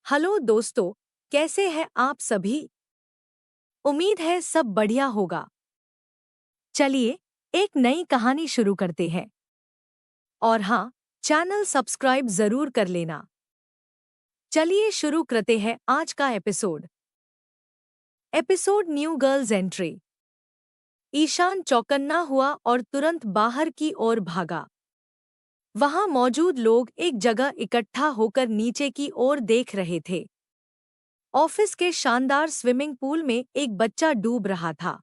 Hello दोस्तों, कैसे हैं आप सभी। उम्मीद है सब बढ़िया होगा। चलिए एक नई कहानी शुरू करते हैं। और हाँ, चैनल सब्सक्राइब जरूर कर लेना। चलिए शुरू करते हैं आज का episode new girls entry. Ishaan चौकन्ना हुआ और तुरंत बाहर की ओर भागा। वहां मौजूद लोग एक जगह इकट्ठा होकर नीचे की ओर देख रहे थे। ऑफिस के शानदार स्विमिंग पूल में एक बच्चा डूब रहा था।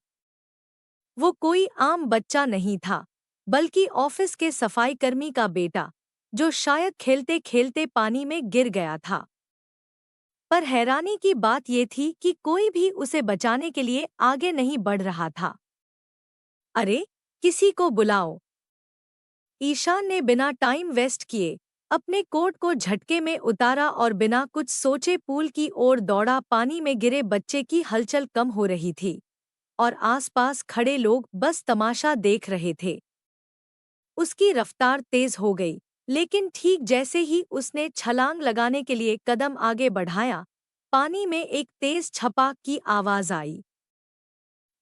वो कोई आम बच्चा नहीं था, बल्कि ऑफिस के सफाईकर्मी का बेटा, जो शायद खेलते खेलते पानी में गिर गया था। पर हैरानी की बात ये थी कि कोई भी उसे बचाने के लिए आगे नहीं बढ़ रहा था। अरे, किसी को बुलाओ। ईशान ने बिना टाइम वेस्ट किए अपने कोट को झटके में उतारा और बिना कुछ सोचे पूल की ओर दौड़ा। पानी में गिरे बच्चे की हलचल कम हो रही थी और आसपास खड़े लोग बस तमाशा देख रहे थे। उसकी रफ्तार तेज हो गई, लेकिन ठीक जैसे ही उसने छलांग लगाने के लिए कदम आगे बढ़ाया, पानी में एक तेज छपाक की आवाज आई।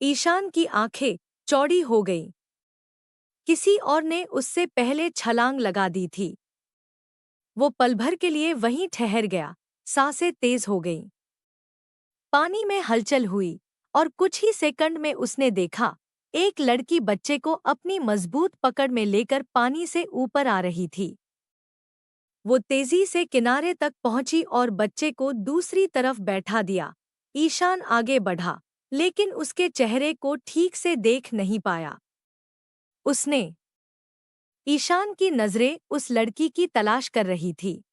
ईशान की आंखें चौड़ी हो गईं। किसी और ने उससे पहले छलांग लगा दी थी। वो पल भर के लिए वहीं ठहर गया, सांसें तेज हो गईं। पानी में हलचल हुई और कुछ ही सेकंड में उसने देखा, एक लड़की बच्चे को अपनी मजबूत पकड़ में लेकर पानी से ऊपर आ रही थी। वो तेजी से किनारे तक पहुंची और बच्चे को दूसरी तरफ बैठा दिया। ईशान आगे बढ़ा, लेकिन उसके चेहरे को ठीक से देख नहीं पाया। उसने ईशान की नजरें उस लड़की की तलाश कर रही थी।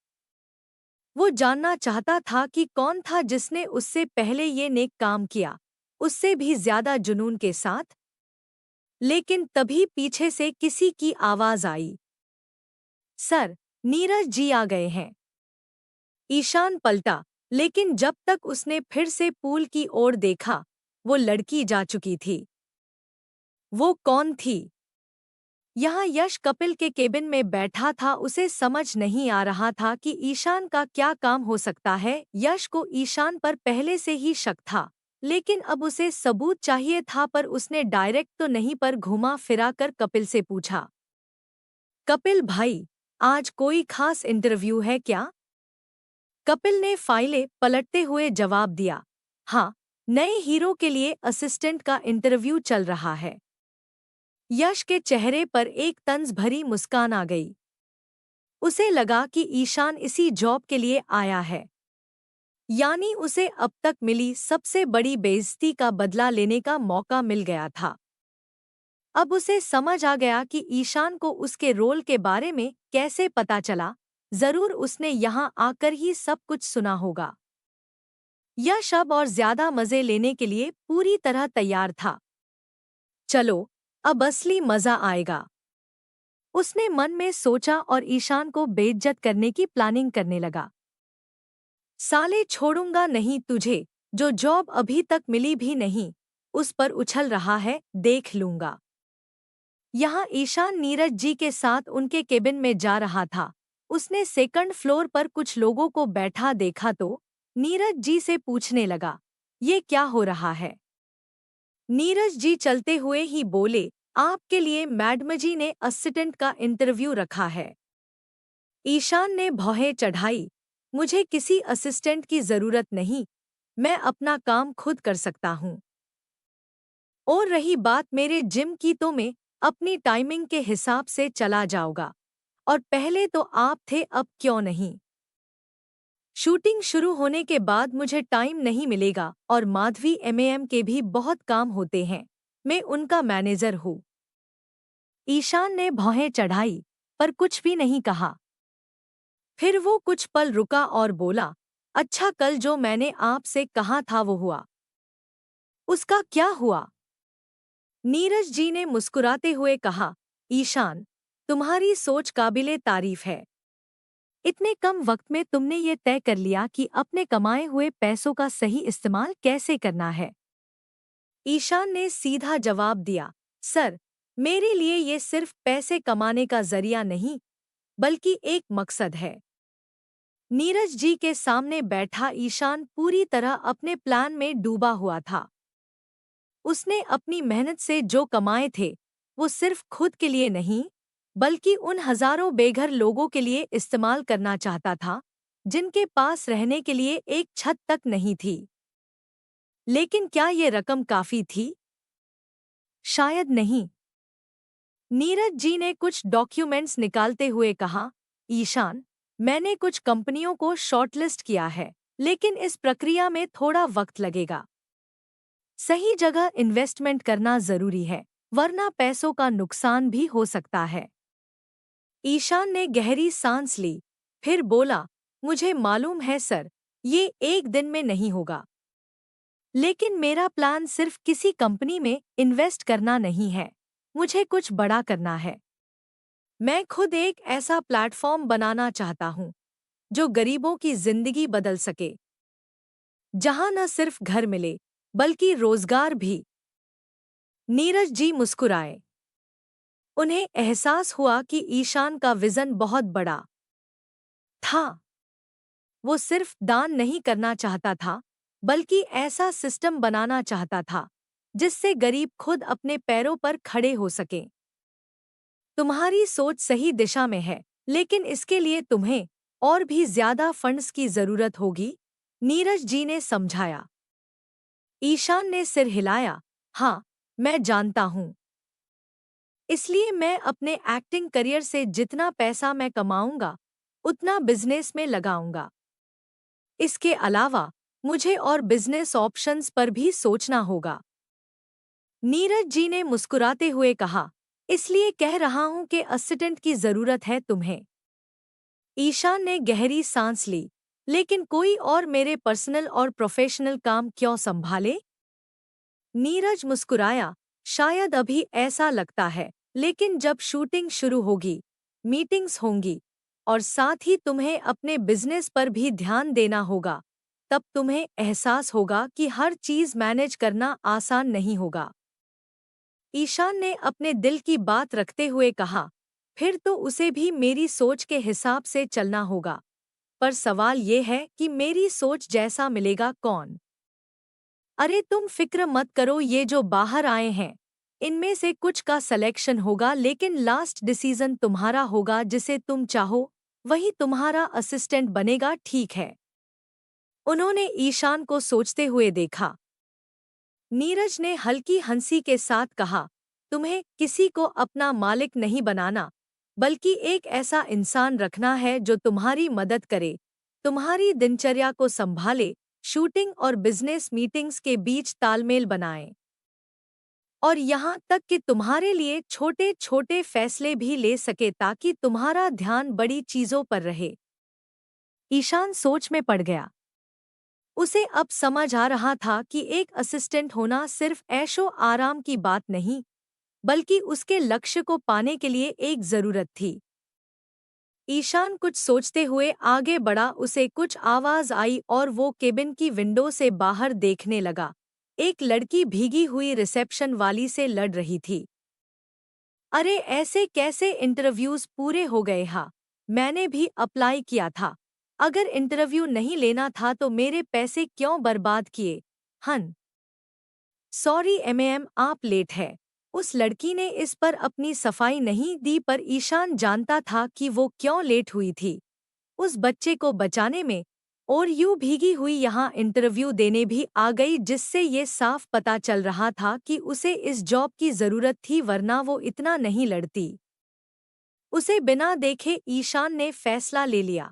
वो जानना चाहता था कि कौन था जिसने उससे पहले ये नेक काम किया, उससे भी ज्यादा जुनून के साथ। लेकिन तभी पीछे से किसी की आवाज आई, सर, नीरज जी आ गए हैं। ईशान पलटा, लेकिन जब तक उसने फिर से पूल की ओर देखा, वो लड़की जा चुकी थी। वो कौन थी? यहाँ यश कपिल के केबिन में बैठा था। उसे समझ नहीं आ रहा था कि ईशान का क्या काम हो सकता है। यश को ईशान पर पहले से ही शक था, लेकिन अब उसे सबूत चाहिए था। पर उसने डायरेक्ट तो नहीं पर घुमा फिरा कर कपिल से पूछा, कपिल भाई, आज कोई खास इंटरव्यू है क्या? कपिल ने फाइलें पलटते हुए जवाब दिया, हाँ, नए हीरो के लिए असिस्टेंट का इंटरव्यू चल रहा है। यश के चेहरे पर एक तंज भरी मुस्कान आ गई। उसे लगा कि ईशान इसी जॉब के लिए आया है, यानी उसे अब तक मिली सबसे बड़ी बेइज्जती का बदला लेने का मौका मिल गया था। अब उसे समझ आ गया कि ईशान को उसके रोल के बारे में कैसे पता चला। जरूर उसने यहाँ आकर ही सब कुछ सुना होगा। यश अब और ज्यादा मजे लेने के लिए पूरी तरह तैयार था। चलो, अब असली मजा आएगा, उसने मन में सोचा और ईशान को बेइज्जत करने की प्लानिंग करने लगा। साले, छोड़ूंगा नहीं तुझे, जो जॉब अभी तक मिली भी नहीं, उस पर उछल रहा है, देख लूंगा। यहाँ ईशान नीरज जी के साथ उनके केबिन में जा रहा था। उसने सेकंड फ्लोर पर कुछ लोगों को बैठा देखा तो नीरज जी से पूछने लगा, ये क्या हो रहा है? नीरज जी चलते हुए ही बोले, आपके लिए मैडम जी ने असिस्टेंट का इंटरव्यू रखा है। ईशान ने भौहें चढ़ाई, मुझे किसी असिस्टेंट की जरूरत नहीं, मैं अपना काम खुद कर सकता हूँ। और रही बात मेरे जिम की, तो मैं अपनी टाइमिंग के हिसाब से चला जाऊंगा। और पहले तो आप थे, अब क्यों नहीं? शूटिंग शुरू होने के बाद मुझे टाइम नहीं मिलेगा और माधवी एमएएम के भी बहुत काम होते हैं। मैं उनका मैनेजर हूँ। ईशान ने भौहें चढ़ाई, पर कुछ भी नहीं कहा। फिर वो कुछ पल रुका और बोला, अच्छा, कल जो मैंने आपसे कहा था वो हुआ? उसका क्या हुआ? नीरज जी ने मुस्कुराते हुए कहा, ईशान, तुम्हारी सोच काबिले तारीफ है। इतने कम वक्त में तुमने ये तय कर लिया कि अपने कमाए हुए पैसों का सही इस्तेमाल कैसे करना है। ईशान ने सीधा जवाब दिया, सर, मेरे लिए ये सिर्फ पैसे कमाने का जरिया नहीं, बल्कि एक मकसद है। नीरज जी के सामने बैठा ईशान पूरी तरह अपने प्लान में डूबा हुआ था। उसने अपनी मेहनत से जो कमाए थे वो सिर्फ खुद के लिए नहीं बल्कि उन हजारों बेघर लोगों के लिए इस्तेमाल करना चाहता था जिनके पास रहने के लिए एक छत तक नहीं थी। लेकिन क्या ये रकम काफी थी? शायद नहीं। नीरज जी ने कुछ डॉक्यूमेंट्स निकालते हुए कहा, ईशान, मैंने कुछ कंपनियों को शॉर्टलिस्ट किया है, लेकिन इस प्रक्रिया में थोड़ा वक्त लगेगा। सही जगह इन्वेस्टमेंट करना जरूरी है, वरना पैसों का नुकसान भी हो सकता है। ईशान ने गहरी सांस ली, फिर बोला, मुझे मालूम है सर, ये एक दिन में नहीं होगा। लेकिन मेरा प्लान सिर्फ किसी कंपनी में इन्वेस्ट करना नहीं है, मुझे कुछ बड़ा करना है। मैं खुद एक ऐसा प्लेटफॉर्म बनाना चाहता हूँ जो गरीबों की जिंदगी बदल सके, जहां न सिर्फ घर मिले बल्कि रोजगार भी। नीरज जी मुस्कुराए। उन्हें एहसास हुआ कि ईशान का विजन बहुत बड़ा था। वो सिर्फ दान नहीं करना चाहता था, बल्कि ऐसा सिस्टम बनाना चाहता था जिससे गरीब खुद अपने पैरों पर खड़े हो सकें। तुम्हारी सोच सही दिशा में है, लेकिन इसके लिए तुम्हें और भी ज्यादा फंड्स की जरूरत होगी, नीरज जी ने समझाया। ईशान ने सिर हिलाया, हाँ, मैं जानता हूँ। इसलिए मैं अपने एक्टिंग करियर से जितना पैसा मैं कमाऊंगा, उतना बिजनेस में लगाऊंगा। इसके अलावा मुझे और बिजनेस ऑप्शंस पर भी सोचना होगा। नीरज जी ने मुस्कुराते हुए कहा, इसलिए कह रहा हूं कि असिस्टेंट की जरूरत है तुम्हें। ईशान ने गहरी सांस ली, लेकिन कोई और मेरे पर्सनल और प्रोफेशनल काम क्यों संभाले? नीरज मुस्कुराया, शायद अभी ऐसा लगता है, लेकिन जब शूटिंग शुरू होगी, मीटिंग्स होंगी और साथ ही तुम्हें अपने बिजनेस पर भी ध्यान देना होगा, तब तुम्हें एहसास होगा कि हर चीज मैनेज करना आसान नहीं होगा। ईशान ने अपने दिल की बात रखते हुए कहा, फिर तो उसे भी मेरी सोच के हिसाब से चलना होगा। पर सवाल ये है कि मेरी सोच जैसा मिलेगा कौन? अरे तुम फिक्र मत करो, ये जो बाहर आए हैं इनमें से कुछ का सिलेक्शन होगा, लेकिन लास्ट डिसीजन तुम्हारा होगा। जिसे तुम चाहो वही तुम्हारा असिस्टेंट बनेगा, ठीक है? उन्होंने ईशान को सोचते हुए देखा। नीरज ने हल्की हंसी के साथ कहा, तुम्हें किसी को अपना मालिक नहीं बनाना, बल्कि एक ऐसा इंसान रखना है जो तुम्हारी मदद करे, तुम्हारी दिनचर्या को संभाले, शूटिंग और बिजनेस मीटिंग्स के बीच तालमेल बनाए, और यहाँ तक कि तुम्हारे लिए छोटे छोटे फैसले भी ले सके ताकि तुम्हारा ध्यान बड़ी चीजों पर रहे। ईशान सोच में पड़ गया। उसे अब समझ आ रहा था कि एक असिस्टेंट होना सिर्फ ऐशो आराम की बात नहीं, बल्कि उसके लक्ष्य को पाने के लिए एक जरूरत थी। ईशान कुछ सोचते हुए आगे बढ़ा। उसे कुछ आवाज आई और वो केबिन की विंडो से बाहर देखने लगा। एक लड़की भीगी हुई रिसेप्शन वाली से लड़ रही थी। अरे ऐसे कैसे? इंटरव्यूज पूरे हो गए? हाँ, मैंने भी अप्लाई किया था। अगर इंटरव्यू नहीं लेना था तो मेरे पैसे क्यों बर्बाद किए? हन, सॉरी एमएम, आप लेट है। उस लड़की ने इस पर अपनी सफाई नहीं दी, पर ईशान जानता था कि वो क्यों लेट हुई थी। उस बच्चे को बचाने में, और यूं भीगी हुई यहाँ इंटरव्यू देने भी आ गई, जिससे ये साफ पता चल रहा था कि उसे इस जॉब की जरूरत थी, वरना वो इतना नहीं लड़ती। उसे बिना देखे ईशान ने फैसला ले लिया।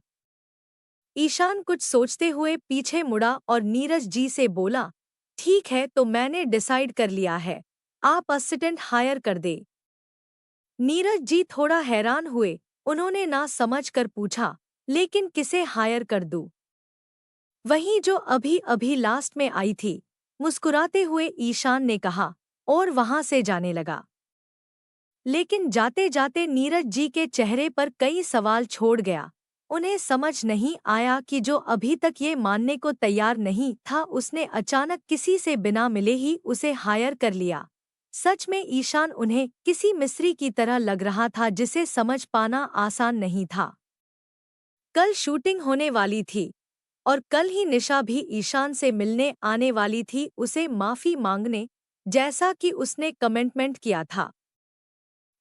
ईशान कुछ सोचते हुए पीछे मुड़ा और नीरज जी से बोला, ठीक है, तो मैंने डिसाइड कर लिया है, आप असिस्टेंट हायर कर दे। नीरज जी थोड़ा हैरान हुए। उन्होंने ना समझ कर पूछा, लेकिन किसे हायर कर दूं? वही जो अभी अभी लास्ट में आई थी, मुस्कुराते हुए ईशान ने कहा, और वहां से जाने लगा। लेकिन जाते जाते नीरज जी के चेहरे पर कई सवाल छोड़ गया। उन्हें समझ नहीं आया कि जो अभी तक ये मानने को तैयार नहीं था, उसने अचानक किसी से बिना मिले ही उसे हायर कर लिया। सच में ईशान उन्हें किसी मिस्री की तरह लग रहा था जिसे समझ पाना आसान नहीं था। कल शूटिंग होने वाली थी और कल ही निशा भी ईशान से मिलने आने वाली थी उसे माफी मांगने, जैसा कि उसने कमिटमेंट किया था।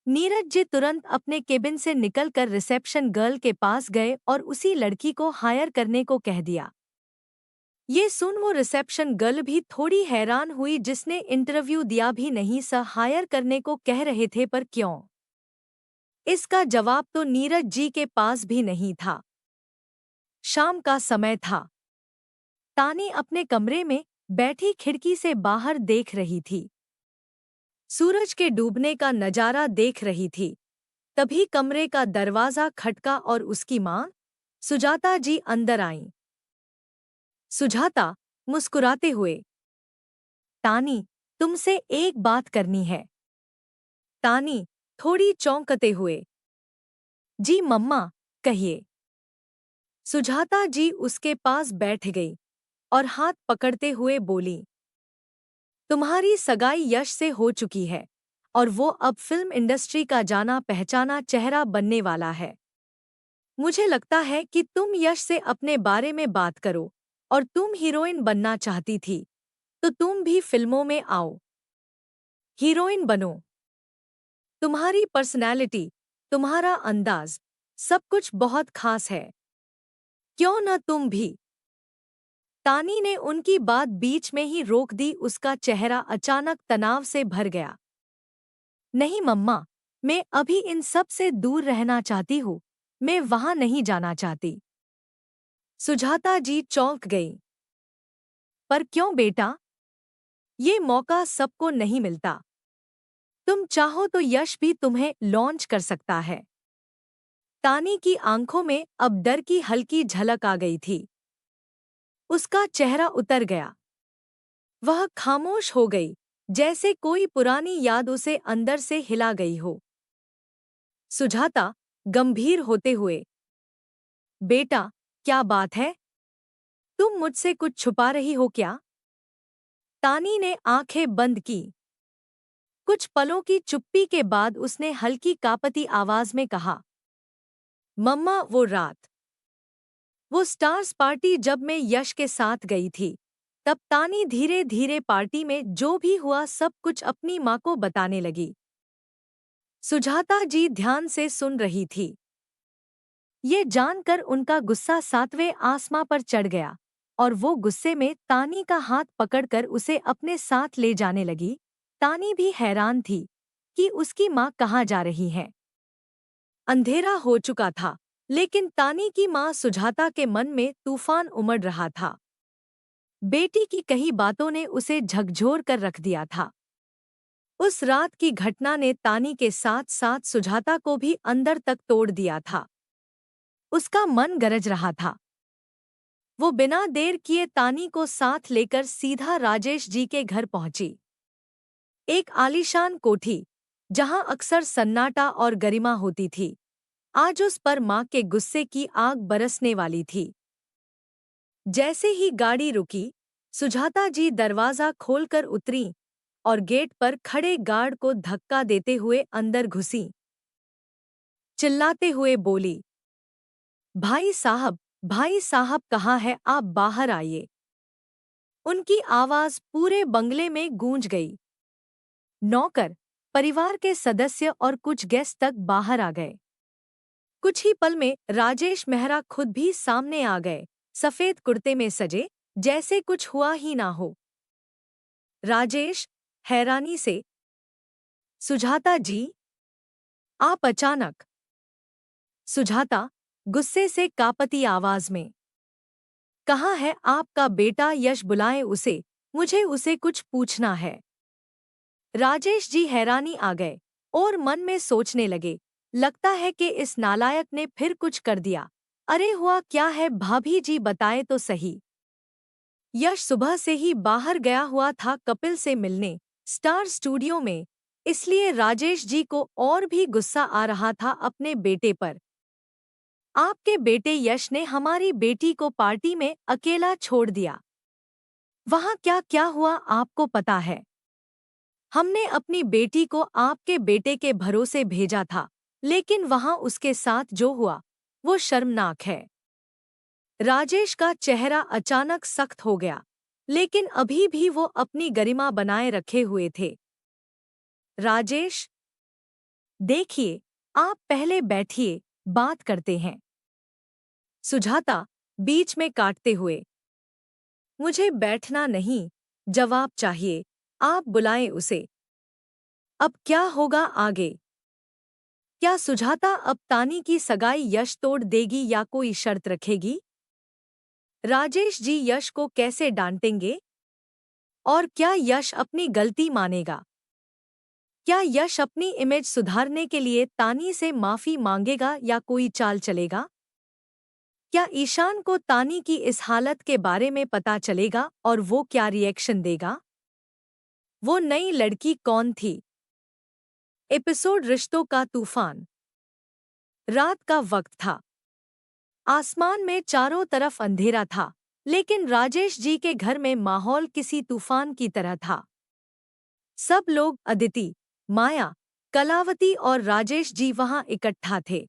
नीरज जी तुरंत अपने केबिन से निकलकर रिसेप्शन गर्ल के पास गए और उसी लड़की को हायर करने को कह दिया। ये सुन वो रिसेप्शन गर्ल भी थोड़ी हैरान हुई, जिसने इंटरव्यू दिया भी नहीं, हायर करने को कह रहे थे पर क्यों? इसका जवाब तो नीरज जी के पास भी नहीं था। शाम का समय था। तानी अपने कमरे में बैठी खिड़की से बाहर देख रही थी। सूरज के डूबने का नजारा देख रही थी। तभी कमरे का दरवाजा खटका और उसकी मां सुजाता जी अंदर आईं। सुजाता मुस्कुराते हुए, तानी, तुमसे एक बात करनी है। तानी थोड़ी चौंकते हुए, जी मम्मा, कहिए। सुजाता जी उसके पास बैठ गई और हाथ पकड़ते हुए बोली, तुम्हारी सगाई यश से हो चुकी है और वो अब फिल्म इंडस्ट्री का जाना पहचाना चेहरा बनने वाला है। मुझे लगता है कि तुम यश से अपने बारे में बात करो, और तुम हीरोइन बनना चाहती थी तो तुम भी फिल्मों में आओ, हीरोइन बनो। तुम्हारी पर्सनैलिटी, तुम्हारा अंदाज, सब कुछ बहुत खास है। क्यों न तुम भी? तानी ने उनकी बात बीच में ही रोक दी। उसका चेहरा अचानक तनाव से भर गया। नहीं मम्मा, मैं अभी इन सब से दूर रहना चाहती हूँ। मैं वहां नहीं जाना चाहती। सुजाता जी चौंक गई। पर क्यों बेटा? ये मौका सबको नहीं मिलता। तुम चाहो तो यश भी तुम्हें लॉन्च कर सकता है। तानी की आंखों में अब डर की हल्की झलक आ गई थी। उसका चेहरा उतर गया। वह खामोश हो गई, जैसे कोई पुरानी याद उसे अंदर से हिला गई हो। सुजाता गंभीर होते हुए, बेटा, क्या बात है? तुम मुझसे कुछ छुपा रही हो क्या? तानी ने आंखें बंद की। कुछ पलों की चुप्पी के बाद उसने हल्की कांपती आवाज में कहा, मम्मा, वो रात, वो स्टार्स पार्टी जब मैं यश के साथ गई थी, तब तानी धीरे धीरे पार्टी में जो भी हुआ सब कुछ अपनी माँ को बताने लगी। सुजाता जी ध्यान से सुन रही थी। ये जानकर उनका गुस्सा सातवें आसमां पर चढ़ गया और वो गुस्से में तानी का हाथ पकड़कर उसे अपने साथ ले जाने लगी। तानी भी हैरान थी कि उसकी माँ कहाँ जा रही है। अंधेरा हो चुका था, लेकिन तानी की माँ सुजाता के मन में तूफान उमड़ रहा था। बेटी की कही बातों ने उसे झकझोर कर रख दिया था। उस रात की घटना ने तानी के साथ साथ सुजाता को भी अंदर तक तोड़ दिया था। उसका मन गरज रहा था। वो बिना देर किए तानी को साथ लेकर सीधा राजेश जी के घर पहुंची। एक आलीशान कोठी, जहां अक्सर सन्नाटा और गरिमा होती थी, आज उस पर मां के गुस्से की आग बरसने वाली थी। जैसे ही गाड़ी रुकी, सुजाता जी दरवाजा खोलकर उतरी और गेट पर खड़े गार्ड को धक्का देते हुए अंदर घुसी। चिल्लाते हुए बोली, भाई साहब, भाई साहब कहाँ है? आप बाहर आइए। उनकी आवाज पूरे बंगले में गूंज गई। नौकर, परिवार के सदस्य और कुछ गेस्ट तक बाहर आ गए। कुछ ही पल में राजेश मेहरा खुद भी सामने आ गए, सफेद कुर्ते में सजे, जैसे कुछ हुआ ही ना हो। राजेश हैरानी से, सुजाता जी, आप अचानक? सुजाता गुस्से से कांपती आवाज में, कहाँ है आपका बेटा यश? बुलाएं उसे, मुझे उसे कुछ पूछना है। राजेश जी हैरानी आ गए और मन में सोचने लगे, लगता है कि इस नालायक ने फिर कुछ कर दिया। अरे हुआ क्या है भाभी जी, बताए तो सही। यश सुबह से ही बाहर गया हुआ था कपिल से मिलने, स्टार स्टूडियो में, इसलिए राजेश जी को और भी गुस्सा आ रहा था अपने बेटे पर। आपके बेटे यश ने हमारी बेटी को पार्टी में अकेला छोड़ दिया। वहां क्या क्या हुआ आपको पता है? हमने अपनी बेटी को आपके बेटे के भरोसे भेजा था, लेकिन वहां उसके साथ जो हुआ वो शर्मनाक है। राजेश का चेहरा अचानक सख्त हो गया, लेकिन अभी भी वो अपनी गरिमा बनाए रखे हुए थे। राजेश, देखिए, आप पहले बैठिए, बात करते हैं। सुजाता, बीच में काटते हुए। मुझे बैठना नहीं, जवाब चाहिए, आप बुलाएं उसे। अब क्या होगा आगे? क्या सुजाता अब तानी की सगाई यश तोड़ देगी या कोई शर्त रखेगी? राजेश जी यश को कैसे डांटेंगे? और क्या यश अपनी गलती मानेगा? क्या यश अपनी इमेज सुधारने के लिए तानी से माफी मांगेगा या कोई चाल चलेगा? क्या ईशान को तानी की इस हालत के बारे में पता चलेगा और वो क्या रिएक्शन देगा? वो नई लड़की कौन थी? एपिसोड रिश्तों का तूफान। रात का वक्त था। आसमान में चारों तरफ अंधेरा था, लेकिन राजेश जी के घर में माहौल किसी तूफान की तरह था। सब लोग, अदिति, माया, कलावती और राजेश जी वहां इकट्ठा थे।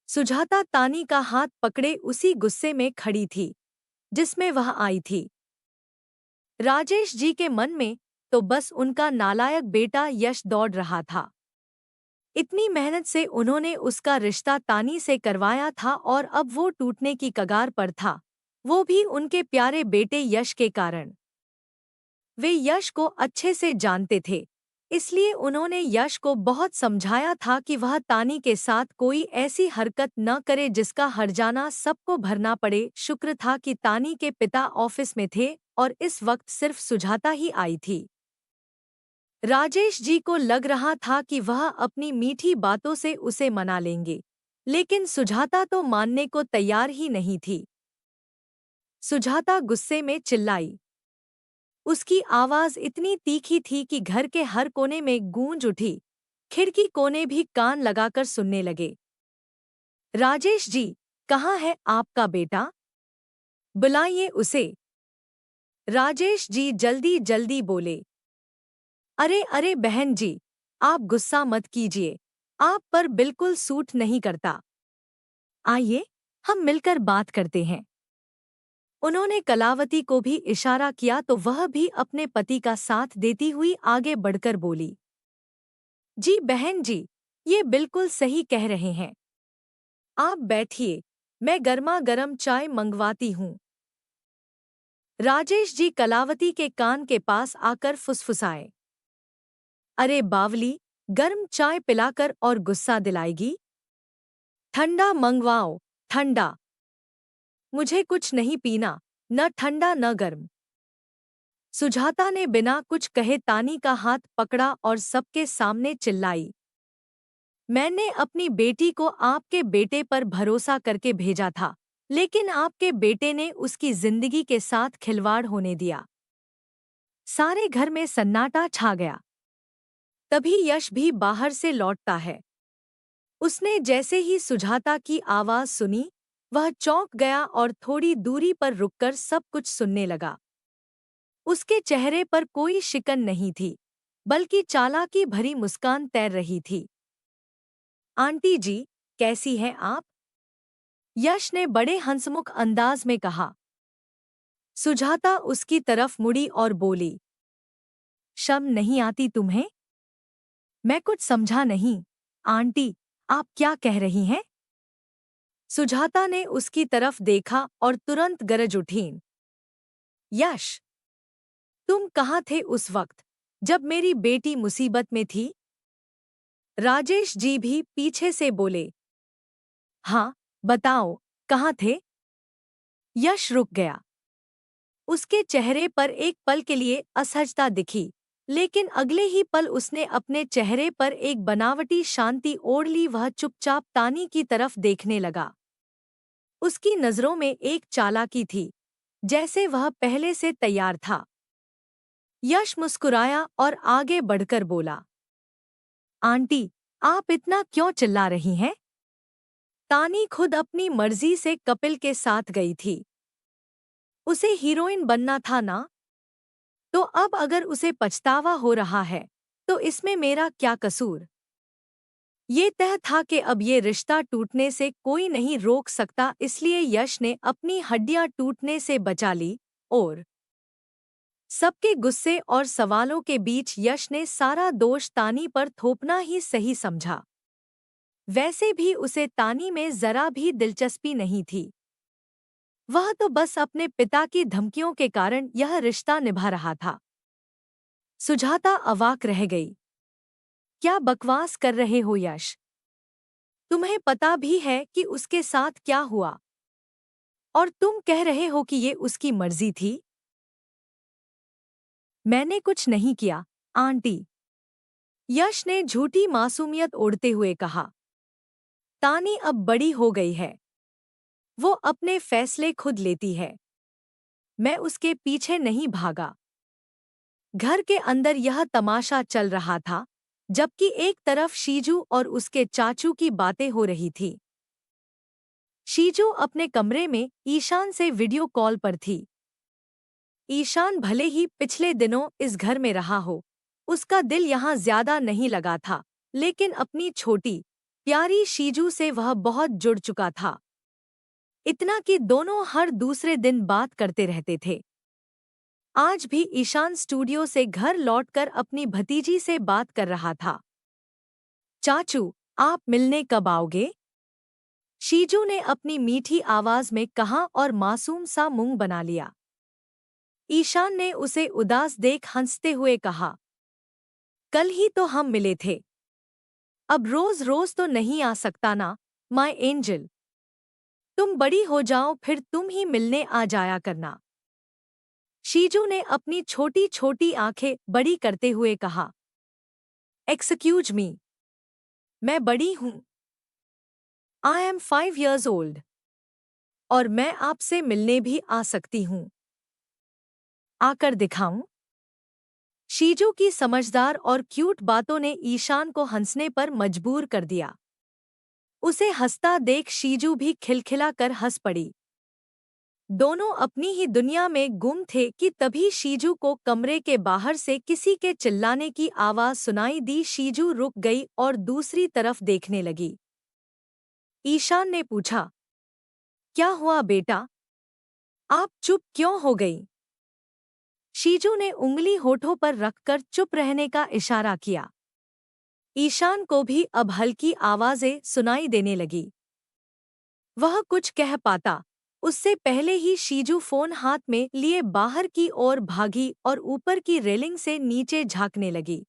सुजाता तानी का हाथ पकड़े उसी गुस्से में खड़ी थी जिसमें वह आई थी। राजेश जी के मन में तो बस उनका नालायक बेटा यश दौड़ रहा था। इतनी मेहनत से उन्होंने उसका रिश्ता तानी से करवाया था और अब वो टूटने की कगार पर था, वो भी उनके प्यारे बेटे यश के कारण। वे यश को अच्छे से जानते थे, इसलिए उन्होंने यश को बहुत समझाया था कि वह तानी के साथ कोई ऐसी हरकत न करे जिसका हर्जाना सबको भरना पड़े। शुक्र था कि तानी के पिता ऑफिस में थे और इस वक्त सिर्फ सुजाता ही आई थी। राजेश जी को लग रहा था कि वह अपनी मीठी बातों से उसे मना लेंगे, लेकिन सुजाता तो मानने को तैयार ही नहीं थी। सुजाता गुस्से में चिल्लाई। उसकी आवाज इतनी तीखी थी कि घर के हर कोने में गूंज उठी। खिड़की कोने भी कान लगाकर सुनने लगे। राजेश जी, कहाँ है आपका बेटा? बुलाइए उसे। राजेश जी जल्दी जल्दी बोले। अरे अरे बहन जी, आप गुस्सा मत कीजिए, आप पर बिल्कुल सूट नहीं करता। आइए, हम मिलकर बात करते हैं। उन्होंने कलावती को भी इशारा किया तो वह भी अपने पति का साथ देती हुई आगे बढ़कर बोली। जी बहन जी, ये बिल्कुल सही कह रहे हैं। आप बैठिए, मैं गर्मा गर्म चाय मंगवाती हूँ। राजेश जी कलावती के कान के पास आकर फुसफुसाए। अरे बावली, गर्म चाय पिलाकर और गुस्सा दिलाएगी? ठंडा मंगवाओ, ठंडा। मुझे कुछ नहीं पीना, न ठंडा न गर्म। सुजाता ने बिना कुछ कहे तानी का हाथ पकड़ा और सबके सामने चिल्लाई। मैंने अपनी बेटी को आपके बेटे पर भरोसा करके भेजा था, लेकिन आपके बेटे ने उसकी जिंदगी के साथ खिलवाड़ होने दिया। सारे घर में सन्नाटा छा गया। तभी यश भी बाहर से लौटता है। उसने जैसे ही सुजाता की आवाज सुनी, वह चौंक गया और थोड़ी दूरी पर रुककर सब कुछ सुनने लगा। उसके चेहरे पर कोई शिकन नहीं थी, बल्कि चालाकी भरी मुस्कान तैर रही थी। आंटी जी, कैसी हैं आप? यश ने बड़े हंसमुख अंदाज में कहा। सुजाता उसकी तरफ मुड़ी और बोली। शर्म नहीं आती तुम्हें? मैं कुछ समझा नहीं। आंटी, आप क्या कह रही हैं? सुजाता ने उसकी तरफ देखा और तुरंत गरज उठी। यश, तुम कहाँ थे उस वक्त जब मेरी बेटी मुसीबत में थी? राजेश जी भी पीछे से बोले। हाँ, बताओ, कहाँ थे? यश रुक गया। उसके चेहरे पर एक पल के लिए असहजता दिखी, लेकिन अगले ही पल उसने अपने चेहरे पर एक बनावटी शांति ओढ़ ली। वह चुपचाप तानी की तरफ देखने लगा। उसकी नजरों में एक चालाकी थी, जैसे वह पहले से तैयार था। यश मुस्कुराया और आगे बढ़कर बोला। आंटी, आप इतना क्यों चिल्ला रही हैं? तानी खुद अपनी मर्जी से कपिल के साथ गई थी। उसे हीरोइन बनना था ना? तो अब अगर उसे पछतावा हो रहा है, तो इसमें मेरा क्या कसूर? ये तय था कि अब ये रिश्ता टूटने से कोई नहीं रोक सकता, इसलिए यश ने अपनी हड्डियां टूटने से बचा ली और सबके गुस्से और सवालों के बीच यश ने सारा दोष तानी पर थोपना ही सही समझा। वैसे भी उसे तानी में जरा भी दिलचस्पी नहीं थी। वह तो बस अपने पिता की धमकियों के कारण यह रिश्ता निभा रहा था। सुजाता अवाक रह गई। क्या बकवास कर रहे हो यश? तुम्हें पता भी है कि उसके साथ क्या हुआ? और तुम कह रहे हो कि ये उसकी मर्जी थी? मैंने कुछ नहीं किया, आंटी। यश ने झूठी मासूमियत ओढ़ते हुए कहा। तानी अब बड़ी हो गई है। वो अपने फैसले खुद लेती है। मैं उसके पीछे नहीं भागा। घर के अंदर यह तमाशा चल रहा था, जबकि एक तरफ शीजू और उसके चाचू की बातें हो रही थी। शीजू अपने कमरे में ईशान से वीडियो कॉल पर थी। ईशान भले ही पिछले दिनों इस घर में रहा हो, उसका दिल यहाँ ज्यादा नहीं लगा था, लेकिन अपनी छोटी प्यारी शीजू से वह बहुत जुड़ चुका था। इतना कि दोनों हर दूसरे दिन बात करते रहते थे। आज भी ईशान स्टूडियो से घर लौटकर अपनी भतीजी से बात कर रहा था। चाचू, आप मिलने कब आओगे? शीजू ने अपनी मीठी आवाज में कहा और मासूम सा मुंह बना लिया। ईशान ने उसे उदास देख हंसते हुए कहा, कल ही तो हम मिले थे। अब रोज रोज तो नहीं आ सकता ना, माय एंजल। तुम बड़ी हो जाओ फिर तुम ही मिलने आ जाया करना। शीजू ने अपनी छोटी छोटी आंखें बड़ी करते हुए कहा, एक्सक्यूज मी, मैं बड़ी हूं। I am 5 years old। और मैं आपसे मिलने भी आ सकती हूं। आकर दिखाऊं? शीजू की समझदार और क्यूट बातों ने ईशान को हंसने पर मजबूर कर दिया। उसे हंसता देख शीजू भी खिलखिला कर हंस पड़ी। दोनों अपनी ही दुनिया में गुम थे कि तभी शीजू को कमरे के बाहर से किसी के चिल्लाने की आवाज सुनाई दी। शीजू रुक गई और दूसरी तरफ देखने लगी। ईशान ने पूछा, क्या हुआ बेटा? आप चुप क्यों हो गई? शीजू ने उंगली होठों पर रखकर चुप रहने का इशारा किया। ईशान को भी अब हल्की आवाजें सुनाई देने लगी। वह कुछ कह पाता उससे पहले ही शीजू फोन हाथ में लिए बाहर की ओर भागी और ऊपर की रेलिंग से नीचे झांकने लगी।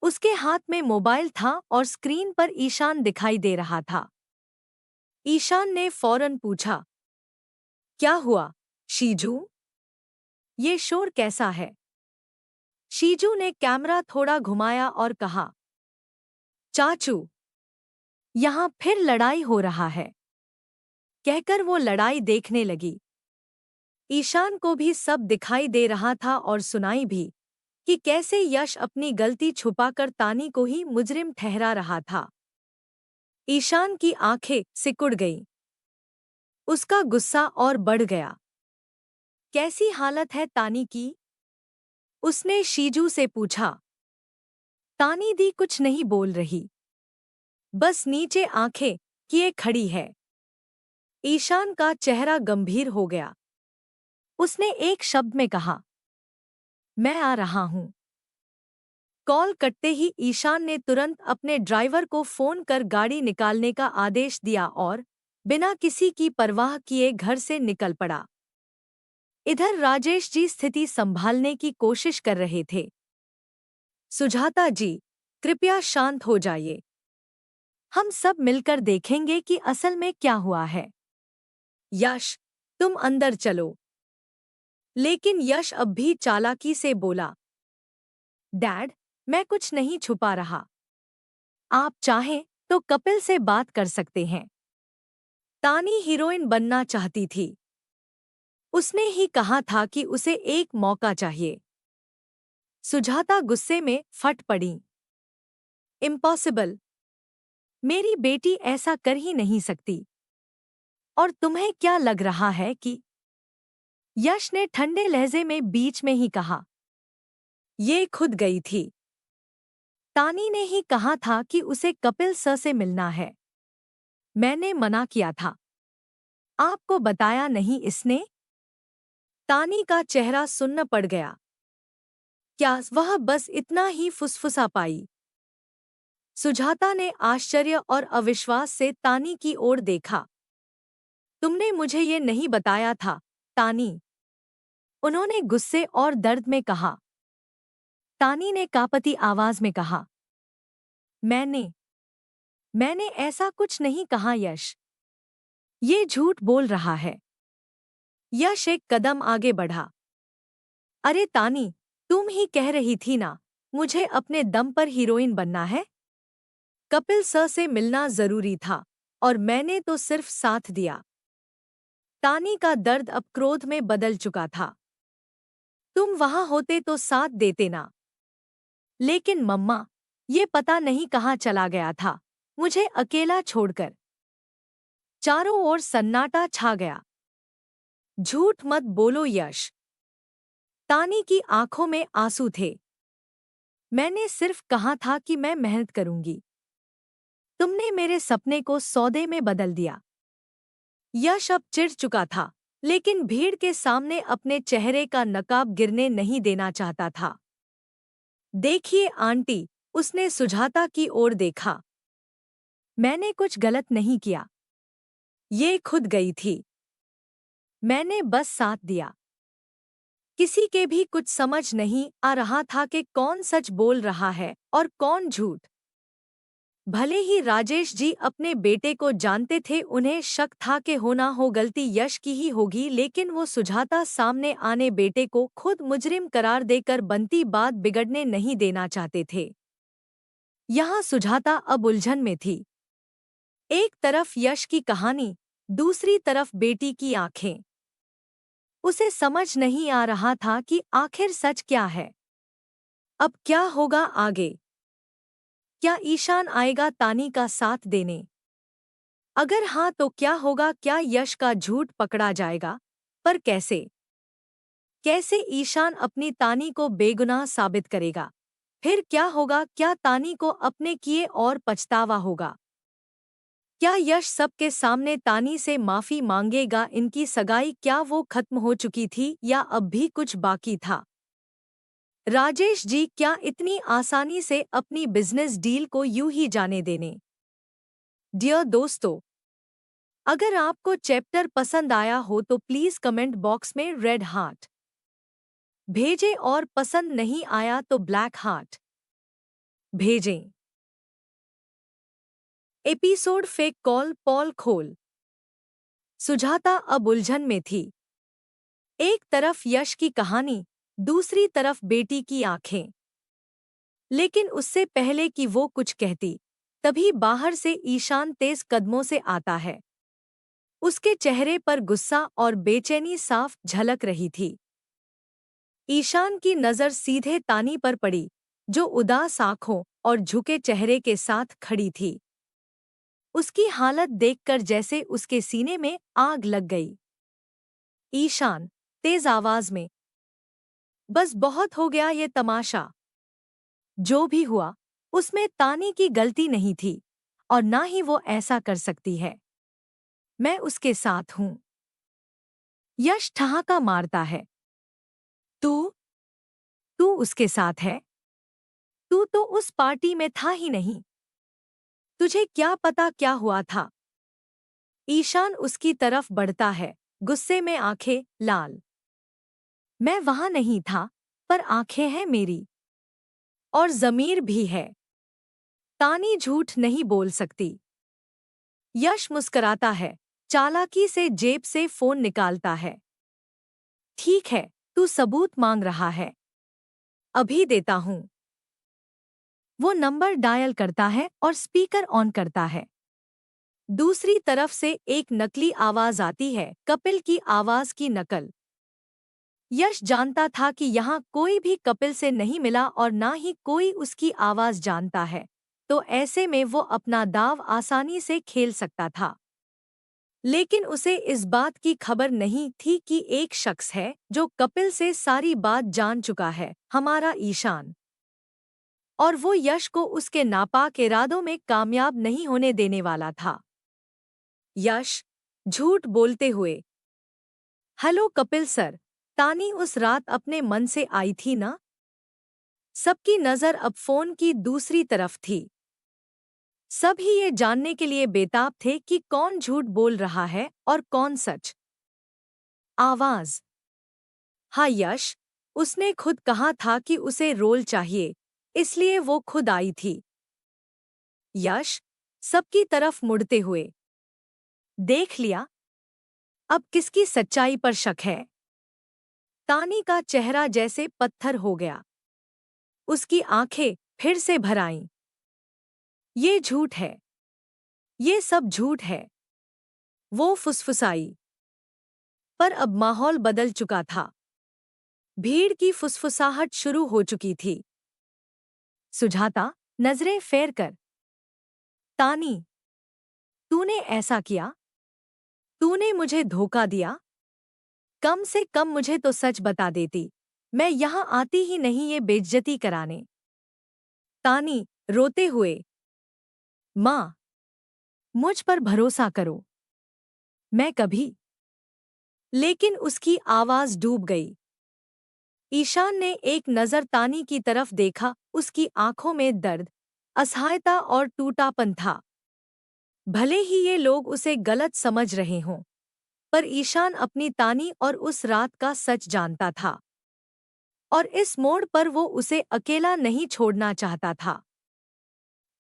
उसके हाथ में मोबाइल था और स्क्रीन पर ईशान दिखाई दे रहा था। ईशान ने फौरन पूछा, क्या हुआ शीजू? ये शोर कैसा है? शीजू ने कैमरा थोड़ा घुमाया और कहा, चाचू, यहाँ फिर लड़ाई हो रहा है। कहकर वो लड़ाई देखने लगी। ईशान को भी सब दिखाई दे रहा था और सुनाई भी कि कैसे यश अपनी गलती छुपाकर तानी को ही मुजरिम ठहरा रहा था। ईशान की आंखें सिकुड़ गईं। उसका गुस्सा और बढ़ गया। कैसी हालत है तानी की? उसने शीजू से पूछा। तानी दी कुछ नहीं बोल रही, बस नीचे आंखें किए खड़ी है। ईशान का चेहरा गंभीर हो गया। उसने एक शब्द में कहा, मैं आ रहा हूं। कॉल कटते ही ईशान ने तुरंत अपने ड्राइवर को फोन कर गाड़ी निकालने का आदेश दिया और बिना किसी की परवाह किए घर से निकल पड़ा। इधर राजेश जी स्थिति संभालने की कोशिश कर रहे थे। सुजाता जी, कृपया शांत हो जाइए। हम सब मिलकर देखेंगे कि असल में क्या हुआ है। यश, तुम अंदर चलो। लेकिन यश अब भी चालाकी से बोला, डैड, मैं कुछ नहीं छुपा रहा। आप चाहें तो कपिल से बात कर सकते हैं। तानी हीरोइन बनना चाहती थी। उसने ही कहा था कि उसे एक मौका चाहिए। सुजाता गुस्से में फट पड़ी। इम्पॉसिबल। मेरी बेटी ऐसा कर ही नहीं सकती। और तुम्हें क्या लग रहा है कि? यश ने ठंडे लहजे में बीच में ही कहा, ये खुद गई थी। तानी ने ही कहा था कि उसे कपिल सर से मिलना है। मैंने मना किया था। आपको बताया नहीं इसने? तानी का चेहरा सुन्न पड़ गया। क्या वह बस इतना ही फुसफुसा पाई? सुजाता ने आश्चर्य और अविश्वास से तानी की ओर देखा। तुमने मुझे ये नहीं बताया था, तानी। उन्होंने गुस्से और दर्द में कहा। तानी ने कांपती आवाज में कहा। मैंने मैंने ऐसा कुछ नहीं कहा यश। ये झूठ बोल रहा है। यश एक कदम आगे बढ़ा। अरे तानी, तुम ही कह रही थी ना, मुझे अपने दम पर हीरोइन बनना है। कपिल सर से मिलना जरूरी था और मैंने तो सिर्फ साथ दिया। तानी का दर्द अब क्रोध में बदल चुका था। तुम वहां होते तो साथ देते ना। लेकिन मम्मा, ये पता नहीं कहाँ चला गया था, मुझे अकेला छोड़कर। चारों ओर सन्नाटा छा गया। झूठ मत बोलो यश। तानी की आंखों में आंसू थे। मैंने सिर्फ कहा था कि मैं मेहनत करूंगी। तुमने मेरे सपने को सौदे में बदल दिया। यश अब चिढ़ चुका था, लेकिन भीड़ के सामने अपने चेहरे का नकाब गिरने नहीं देना चाहता था। देखिए आंटी, उसने सुजाता की ओर देखा। मैंने कुछ गलत नहीं किया। ये खुद गई थी। मैंने बस साथ दिया। किसी के भी कुछ समझ नहीं आ रहा था कि कौन सच बोल रहा है और कौन झूठ। भले ही राजेश जी अपने बेटे को जानते थे, उन्हें शक था कि होना हो गलती यश की ही होगी, लेकिन वो सुजाता सामने आने बेटे को खुद मुजरिम करार देकर बनती बात बिगड़ने नहीं देना चाहते थे। यहाँ सुजाता अब उलझन में थी। एक तरफ यश की कहानी, दूसरी तरफ बेटी की आंखें। उसे समझ नहीं आ रहा था कि आखिर सच क्या है। अब क्या होगा आगे? क्या ईशान आएगा तानी का साथ देने? अगर हाँ तो क्या होगा? क्या यश का झूठ पकड़ा जाएगा? पर कैसे? कैसे ईशान अपनी तानी को बेगुनाह साबित करेगा? फिर क्या होगा? क्या तानी को अपने किए और पछतावा होगा? क्या यश सबके सामने तानी से माफी मांगेगा? इनकी सगाई क्या वो खत्म हो चुकी थी या अब भी कुछ बाकी था? राजेश जी क्या इतनी आसानी से अपनी बिजनेस डील को यूं ही जाने देने? डियर दोस्तों, अगर आपको चैप्टर पसंद आया हो तो प्लीज कमेंट बॉक्स में रेड हार्ट भेजें और पसंद नहीं आया तो ब्लैक हार्ट भेजें। एपिसोड फेक कॉल पॉल खोल। सुजाता अब उलझन में थी। एक तरफ यश की कहानी, दूसरी तरफ बेटी की आंखें। लेकिन उससे पहले कि वो कुछ कहती, तभी बाहर से ईशान तेज कदमों से आता है। उसके चेहरे पर गुस्सा और बेचैनी साफ झलक रही थी। ईशान की नज़र सीधे तानी पर पड़ी, जो उदास आंखों और झुके चेहरे के साथ खड़ी थी। उसकी हालत देखकर जैसे उसके सीने में आग लग गई। ईशान, तेज आवाज में, बस बहुत हो गया ये तमाशा। जो भी हुआ, उसमें तानी की गलती नहीं थी और ना ही वो ऐसा कर सकती है। मैं उसके साथ हूं। यश ठहाका मारता है। तू तू उसके साथ है? तू तो उस पार्टी में था ही नहीं। तुझे क्या पता क्या हुआ था? ईशान उसकी तरफ बढ़ता है, गुस्से में आंखें लाल। मैं वहां नहीं था, पर आंखें हैं मेरी। और ज़मीर भी है। तानी झूठ नहीं बोल सकती। यश मुस्कराता है, चालाकी से जेब से फोन निकालता है। ठीक है, तू सबूत मांग रहा है। अभी देता हूं। वो नंबर डायल करता है और स्पीकर ऑन करता है। दूसरी तरफ से एक नकली आवाज आती है, कपिल की आवाज की नकल। यश जानता था कि यहाँ कोई भी कपिल से नहीं मिला और ना ही कोई उसकी आवाज जानता है, तो ऐसे में वो अपना दाव आसानी से खेल सकता था। लेकिन उसे इस बात की खबर नहीं थी कि एक शख्स है जो कपिल से सारी बात जान चुका है, हमारा ईशान। और वो यश को उसके नापाक इरादों में कामयाब नहीं होने देने वाला था। यश झूठ बोलते हुए, हेलो कपिल सर, तानी उस रात अपने मन से आई थी ना? सबकी नजर अब फोन की दूसरी तरफ थी। सभी ये जानने के लिए बेताब थे कि कौन झूठ बोल रहा है और कौन सच। आवाज, हाँ यश, उसने खुद कहा था कि उसे रोल चाहिए, इसलिए वो खुद आई थी। यश सबकी तरफ मुड़ते हुए, देख लिया, अब किसकी सच्चाई पर शक है? तानी का चेहरा जैसे पत्थर हो गया। उसकी आंखें फिर से भर आईं। ये झूठ है, ये सब झूठ है, वो फुसफुसाई। पर अब माहौल बदल चुका था। भीड़ की फुसफुसाहट शुरू हो चुकी थी। सुजाता, नजरें फेर कर। तानी, तूने ऐसा किया? तूने मुझे धोखा दिया? कम से कम मुझे तो सच बता देती, मैं यहाँ आती ही नहीं ये बेइज्जती कराने। तानी रोते हुए, माँ, मुझ पर भरोसा करो, मैं कभी। लेकिन उसकी आवाज डूब गई। ईशान ने एक नजर तानी की तरफ देखा, उसकी आंखों में दर्द, असहायता और टूटापन था। भले ही ये लोग उसे गलत समझ रहे हों, पर ईशान अपनी तानी और उस रात का सच जानता था। और इस मोड़ पर वो उसे अकेला नहीं छोड़ना चाहता था।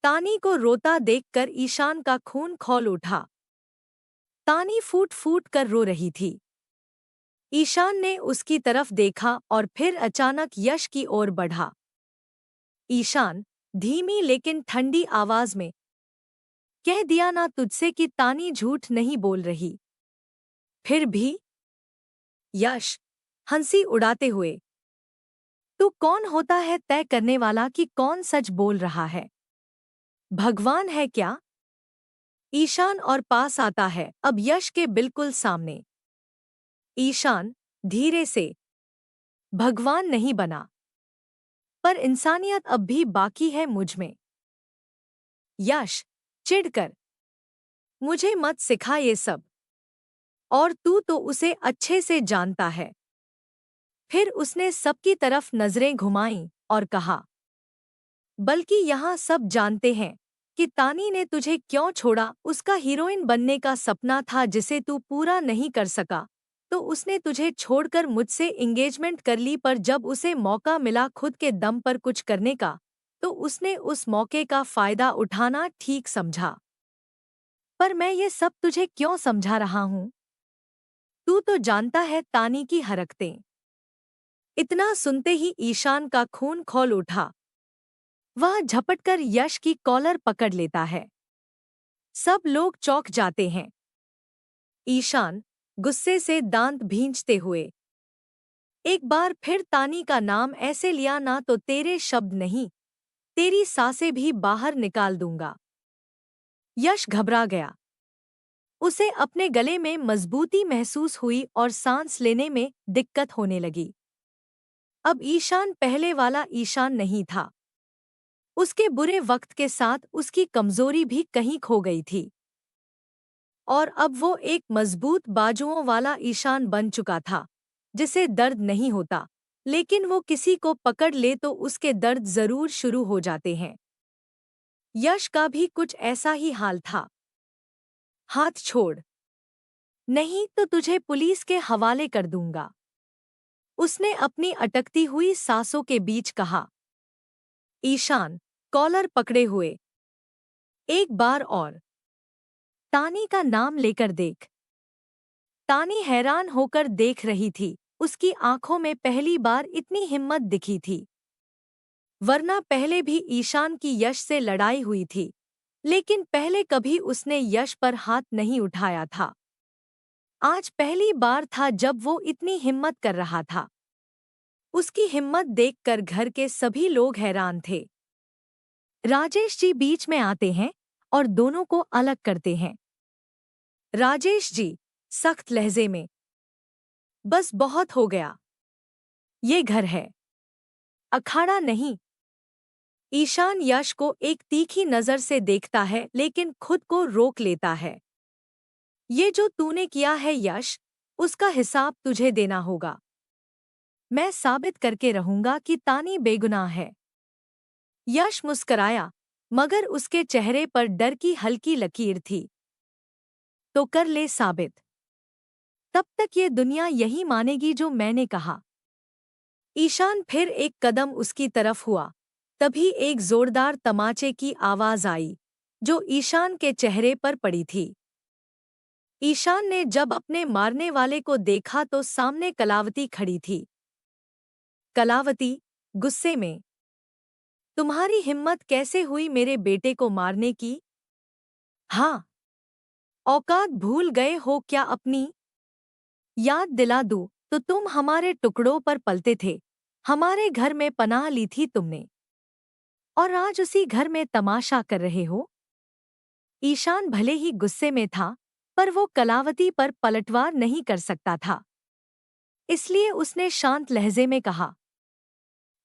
तानी को रोता देखकर ईशान का खून खौल उठा। तानी फूट फूट कर रो रही थी। ईशान ने उसकी तरफ देखा और फिर अचानक यश की ओर बढ़ा। ईशान धीमी लेकिन ठंडी आवाज में, कह दिया ना तुझसे कि तानी झूठ नहीं बोल रही। फिर भी? यश हंसी उड़ाते हुए, तू कौन होता है तय करने वाला कि कौन सच बोल रहा है? भगवान है क्या? ईशान और पास आता है, अब यश के बिल्कुल सामने। ईशान धीरे से, भगवान नहीं बना, पर इंसानियत अब भी बाकी है मुझ में। यश चिढ़कर, मुझे मत सिखा ये सब, और तू तो उसे अच्छे से जानता है। फिर उसने सबकी तरफ नजरें घुमाईं और कहा, बल्कि यहाँ सब जानते हैं कि तानी ने तुझे क्यों छोड़ा। उसका हीरोइन बनने का सपना था जिसे तू पूरा नहीं कर सका, तो उसने तुझे छोड़कर मुझसे एंगेजमेंट कर ली। पर जब उसे मौका मिला खुद के दम पर कुछ करने का, तो उसने उस मौके का फायदा उठाना ठीक समझा। पर मैं ये सब तुझे क्यों समझा रहा हूँ? तू तो जानता है तानी की हरकतें। इतना सुनते ही ईशान का खून खौल उठा। वह झपटकर यश की कॉलर पकड़ लेता है। सब लोग चौंक जाते हैं। ईशान गुस्से से दांत भींचते हुए, एक बार फिर तानी का नाम ऐसे लिया ना तो तेरे शब्द नहीं, तेरी सांसें भी बाहर निकाल दूंगा। यश घबरा गया। उसे अपने गले में मजबूती महसूस हुई और सांस लेने में दिक्कत होने लगी। अब ईशान पहले वाला ईशान नहीं था। उसके बुरे वक्त के साथ उसकी कमजोरी भी कहीं खो गई थी। और अब वो एक मजबूत बाजुओं वाला ईशान बन चुका था, जिसे दर्द नहीं होता, लेकिन वो किसी को पकड़ ले तो उसके दर्द जरूर शुरू हो जाते हैं। यश का भी कुछ ऐसा ही हाल था। हाथ छोड़, नहीं तो तुझे पुलिस के हवाले कर दूंगा, उसने अपनी अटकती हुई सांसों के बीच कहा। ईशान कॉलर पकड़े हुए, एक बार और, तानी का नाम लेकर देख। तानी हैरान होकर देख रही थी। उसकी आंखों में पहली बार इतनी हिम्मत दिखी थी। वरना पहले भी ईशान की यश से लड़ाई हुई थी, लेकिन पहले कभी उसने यश पर हाथ नहीं उठाया था। आज पहली बार था जब वो इतनी हिम्मत कर रहा था। उसकी हिम्मत देखकर घर के सभी लोग हैरान थे। राजेश जी बीच में आते हैं और दोनों को अलग करते हैं। राजेश जी सख्त लहजे में, बस बहुत हो गया, ये घर है, अखाड़ा नहीं। ईशान यश को एक तीखी नजर से देखता है लेकिन खुद को रोक लेता है। ये जो तूने किया है यश, उसका हिसाब तुझे देना होगा। मैं साबित करके रहूंगा कि तानी बेगुनाह है। यश मुस्कराया, मगर उसके चेहरे पर डर की हल्की लकीर थी। तो कर ले साबित। तब तक ये दुनिया यही मानेगी जो मैंने कहा। ईशान फिर एक कदम उसकी तरफ हुआ। तभी एक जोरदार तमाचे की आवाज आई, जो ईशान के चेहरे पर पड़ी थी। ईशान ने जब अपने मारने वाले को देखा तो सामने कलावती खड़ी थी। कलावती, गुस्से में, तुम्हारी हिम्मत कैसे हुई मेरे बेटे को मारने की? हाँ, औकात भूल गए हो क्या अपनी? याद दिला दूं तो तुम हमारे टुकड़ों पर पलते थे, हमारे घर में पनाह ली थी तुमने, और आज उसी घर में तमाशा कर रहे हो। ईशान भले ही गुस्से में था, पर वो कलावती पर पलटवार नहीं कर सकता था। इसलिए उसने शांत लहजे में कहा,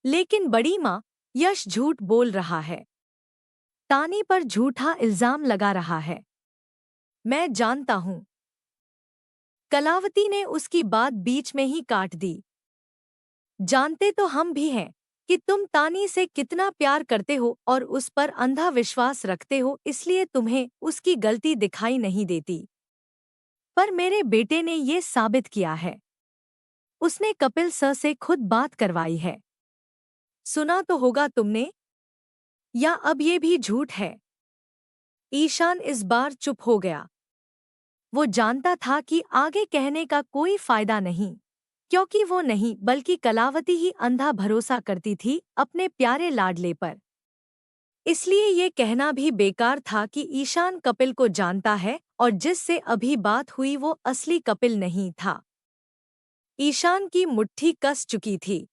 लेकिन बड़ी माँ, यश झूठ बोल रहा है। तानी पर झूठा इल्जाम लगा रहा है। मैं जानता हूं। कलावती ने उसकी बात बीच में ही काट दी। जानते तो हम भी हैं कि तुम तानी से कितना प्यार करते हो और उस पर अंधा विश्वास रखते हो, इसलिए तुम्हें उसकी गलती दिखाई नहीं देती। पर मेरे बेटे ने ये साबित किया है। उसने कपिल सर से खुद बात करवाई है। सुना तो होगा तुमने? या अब ये भी झूठ है? ईशान इस बार चुप हो गया। वो जानता था कि आगे कहने का कोई फायदा नहीं, क्योंकि वो नहीं बल्कि कलावती ही अंधा भरोसा करती थी अपने प्यारे लाडले पर। इसलिए ये कहना भी बेकार था कि ईशान कपिल को जानता है और जिससे अभी बात हुई वो असली कपिल नहीं था। ईशान की मुट्ठी कस चुकी थी,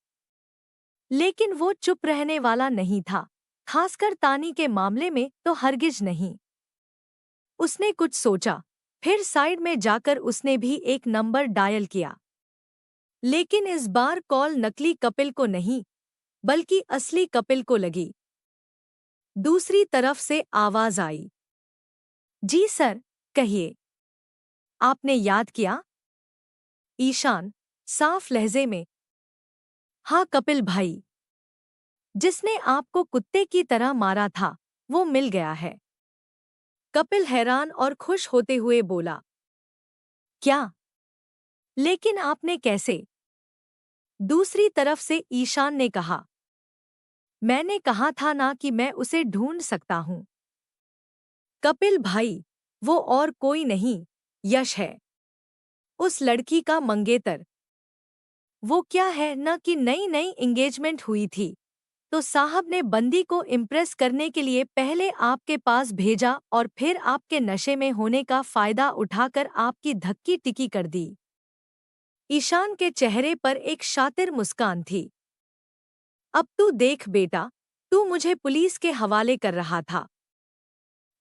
लेकिन वो चुप रहने वाला नहीं था, खासकर तानी के मामले में तो हरगिज नहीं। उसने कुछ सोचा, फिर साइड में जाकर उसने भी एक नंबर डायल किया। लेकिन इस बार कॉल नकली कपिल को नहीं, बल्कि असली कपिल को लगी। दूसरी तरफ से आवाज आई, जी सर, कहिए। आपने याद किया? ईशान, साफ लहजे में, हाँ कपिल भाई, जिसने आपको कुत्ते की तरह मारा था, वो मिल गया है। कपिल हैरान और खुश होते हुए बोला, क्या? लेकिन आपने कैसे? दूसरी तरफ से ईशान ने कहा, मैंने कहा था ना कि मैं उसे ढूंढ सकता हूं। कपिल भाई, वो और कोई नहीं, यश है, उस लड़की का मंगेतर। वो क्या है न कि नई नई एंगेजमेंट हुई थी, तो साहब ने बंदी को इम्प्रेस करने के लिए पहले आपके पास भेजा और फिर आपके नशे में होने का फायदा उठाकर आपकी धक्की टिकी कर दी। ईशान के चेहरे पर एक शातिर मुस्कान थी। अब तू देख बेटा, तू मुझे पुलिस के हवाले कर रहा था।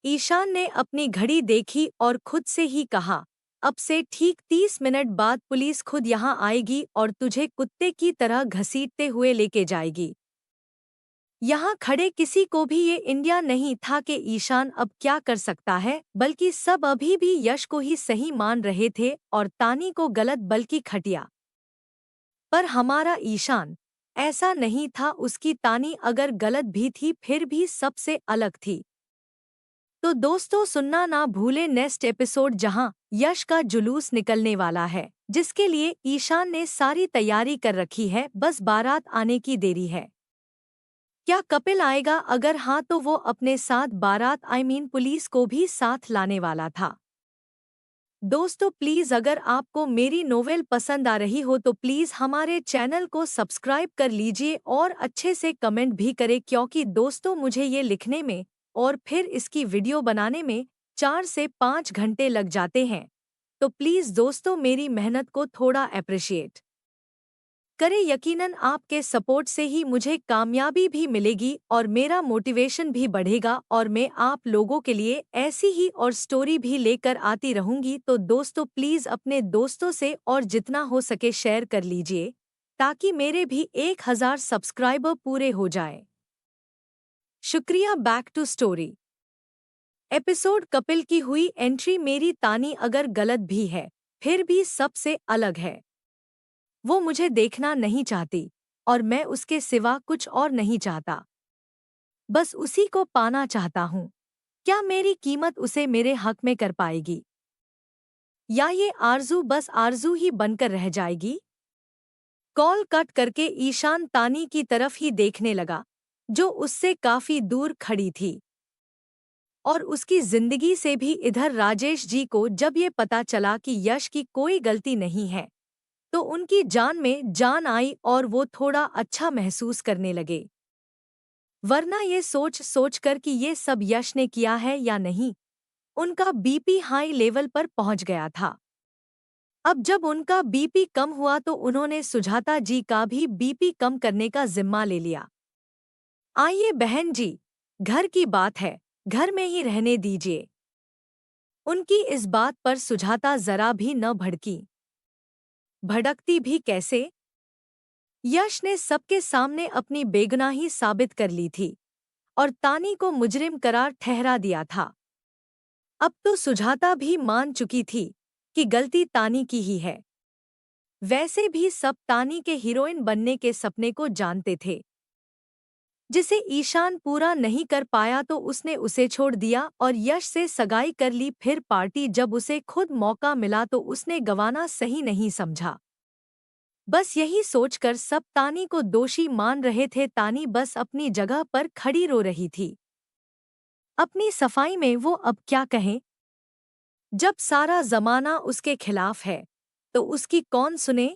ईशान ने अपनी घड़ी देखी और खुद से ही कहा, अब से ठीक 30 मिनट बाद पुलिस खुद यहाँ आएगी और तुझे कुत्ते की तरह घसीटते हुए लेके जाएगी। यहाँ खड़े किसी को भी ये इंडिया नहीं था कि ईशान अब क्या कर सकता है, बल्कि सब अभी भी यश को ही सही मान रहे थे और तानी को गलत बल्कि खटिया। पर हमारा ईशान ऐसा नहीं था, उसकी तानी अगर गलत भी थी फिर भी सबसे अलग थी। तो दोस्तों सुनना ना भूले नेक्स्ट एपिसोड, जहां यश का जुलूस निकलने वाला है, जिसके लिए ईशान ने सारी तैयारी कर रखी है, बस बारात आने की देरी है। क्या कपिल आएगा? अगर हाँ तो वो अपने साथ बारात पुलिस को भी साथ लाने वाला था। दोस्तों प्लीज़ अगर आपको मेरी नोवेल पसंद आ रही हो तो प्लीज़ हमारे चैनल को सब्सक्राइब कर लीजिए और अच्छे से कमेंट भी करें, क्योंकि दोस्तों मुझे ये लिखने में और फिर इसकी वीडियो बनाने में 4 से 5 घंटे लग जाते हैं। तो प्लीज़ दोस्तों मेरी मेहनत को थोड़ा अप्रिशिएट करें। यकीनन आपके सपोर्ट से ही मुझे कामयाबी भी मिलेगी और मेरा मोटिवेशन भी बढ़ेगा और मैं आप लोगों के लिए ऐसी ही और स्टोरी भी लेकर आती रहूंगी। तो दोस्तों प्लीज़ अपने दोस्तों से और जितना हो सके शेयर कर लीजिए, ताकि मेरे भी 1000 सब्सक्राइबर पूरे हो जाए। शुक्रिया। Back to story episode. Kapil की हुई एंट्री। मेरी तानी अगर गलत भी है फिर भी सबसे अलग है। वो मुझे देखना नहीं चाहती और मैं उसके सिवा कुछ और नहीं चाहता। बस उसी को पाना चाहता हूँ। क्या मेरी कीमत उसे मेरे हक में कर पाएगी, या ये आरजू बस आरजू ही बनकर रह जाएगी? कॉल कट करके ईशान तानी की तरफ ही देखने लगा, जो उससे काफी दूर खड़ी थी। और उसकी जिंदगी से भी इधर राजेश जी को जब ये पता चला कि यश की कोई गलती नहीं है, तो उनकी जान में जान आई और वो थोड़ा अच्छा महसूस करने लगे। वरना ये सोच सोच कर कि ये सब यश ने किया है या नहीं, उनका बीपी हाई लेवल पर पहुंच गया था। अब जब उनका बीपी कम हुआ तो उन्होंने सुजाता जी का भी बीपी कम करने का जिम्मा ले लिया। आइए बहन जी, घर की बात है, घर में ही रहने दीजिए। उनकी इस बात पर सुजाता जरा भी न भड़की। भड़कती भी कैसे? यश ने सबके सामने अपनी बेगुनाही साबित कर ली थी और तानी को मुजरिम करार ठहरा दिया था। अब तो सुजाता भी मान चुकी थी कि गलती तानी की ही है। वैसे भी सब तानी के हीरोइन बनने के सपने को जानते थे, जिसे ईशान पूरा नहीं कर पाया तो उसने उसे छोड़ दिया और यश से सगाई कर ली। फिर पार्टी जब उसे खुद मौका मिला तो उसने गंवाना सही नहीं समझा। बस यही सोचकर सब तानी को दोषी मान रहे थे। तानी बस अपनी जगह पर खड़ी रो रही थी। अपनी सफाई में वो अब क्या कहे? जब सारा जमाना उसके खिलाफ है तो उसकी कौन सुने?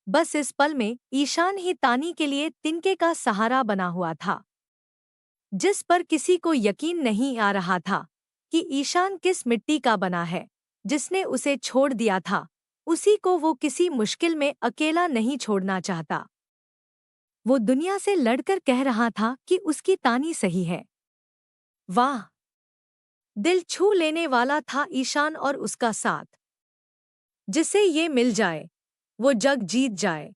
बस इस पल में ईशान ही तानी के लिए तिनके का सहारा बना हुआ था, जिस पर किसी को यकीन नहीं आ रहा था कि ईशान किस मिट्टी का बना है। जिसने उसे छोड़ दिया था उसी को वो किसी मुश्किल में अकेला नहीं छोड़ना चाहता। वो दुनिया से लड़कर कह रहा था कि उसकी तानी सही है। वाह, दिल छू लेने वाला था ईशान और उसका साथ। जिसे ये मिल जाए वो जग जीत जाए।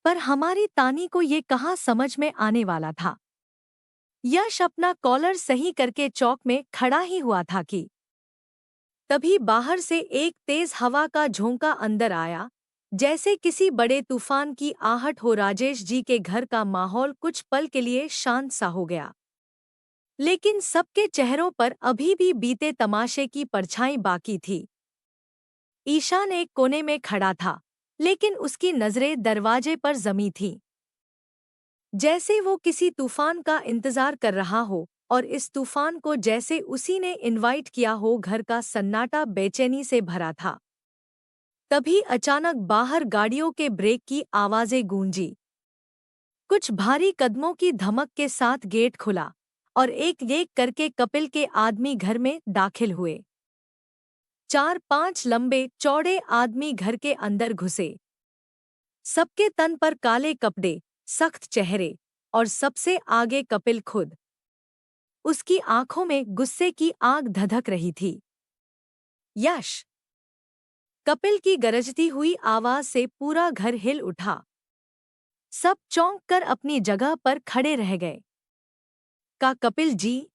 पर हमारी तानी को ये कहाँ समझ में आने वाला था। यश अपना कॉलर सही करके चौक में खड़ा ही हुआ था कि तभी बाहर से एक तेज हवा का झोंका अंदर आया, जैसे किसी बड़े तूफान की आहट हो। राजेश जी के घर का माहौल कुछ पल के लिए शांत सा हो गया, लेकिन सबके चेहरों पर अभी भी बीते तमाशे की परछाई बाकी थी। ईशान एक कोने में खड़ा था, लेकिन उसकी नजरें दरवाजे पर जमी थीं, जैसे वो किसी तूफान का इंतजार कर रहा हो और इस तूफान को जैसे उसी ने इनवाइट किया हो। घर का सन्नाटा बेचैनी से भरा था। तभी अचानक बाहर गाड़ियों के ब्रेक की आवाजें गूंजी। कुछ भारी कदमों की धमक के साथ गेट खुला और एक एक करके कपिल के आदमी घर में दाखिल हुए। 4-5 लंबे चौड़े आदमी घर के अंदर घुसे। सबके तन पर काले कपड़े, सख्त चेहरे और सबसे आगे कपिल खुद। उसकी आंखों में गुस्से की आग धधक रही थी। यश! कपिल की गरजती हुई आवाज से पूरा घर हिल उठा। सब चौंक कर अपनी जगह पर खड़े रह गए। का कपिल जी?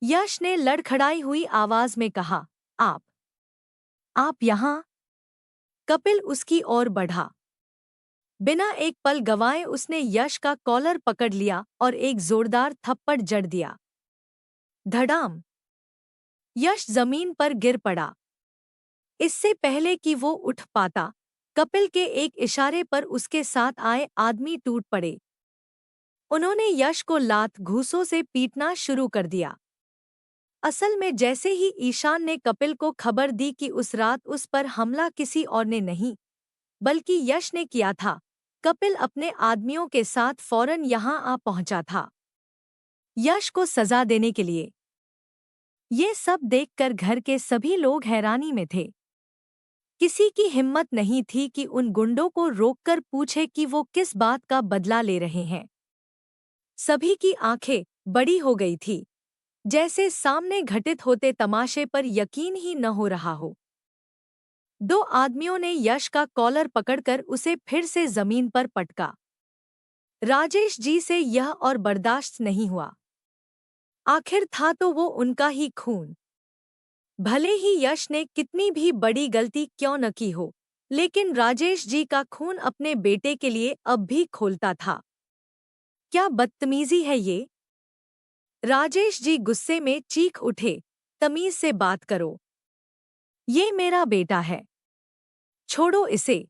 यश ने लड़खड़ाई हुई आवाज में कहा। आप यहाँ? कपिल उसकी ओर बढ़ा। बिना एक पल गंवाए उसने यश का कॉलर पकड़ लिया और एक जोरदार थप्पड़ जड़ दिया। धड़ाम! यश जमीन पर गिर पड़ा। इससे पहले कि वो उठ पाता, कपिल के एक इशारे पर उसके साथ आए आदमी टूट पड़े। उन्होंने यश को लात घूंसों से पीटना शुरू कर दिया। असल में जैसे ही ईशान ने कपिल को खबर दी कि उस रात उस पर हमला किसी और ने नहीं बल्कि यश ने किया था, कपिल अपने आदमियों के साथ फौरन यहां आ पहुंचा था, यश को सजा देने के लिए। ये सब देखकर घर के सभी लोग हैरानी में थे। किसी की हिम्मत नहीं थी कि उन गुंडों को रोककर पूछे कि वो किस बात का बदला ले रहे हैं। सभी की आंखें बड़ी हो गई थी, जैसे सामने घटित होते तमाशे पर यकीन ही न हो रहा हो। 2 आदमियों ने यश का कॉलर पकड़कर उसे फिर से जमीन पर पटका। राजेश जी से यह और बर्दाश्त नहीं हुआ। आखिर था तो वो उनका ही खून। भले ही यश ने कितनी भी बड़ी गलती क्यों न की हो, लेकिन राजेश जी का खून अपने बेटे के लिए अब भी खौलता था। क्या बदतमीजी है ये! राजेश जी गुस्से में चीख उठे, तमीज से बात करो। ये मेरा बेटा है। छोड़ो इसे।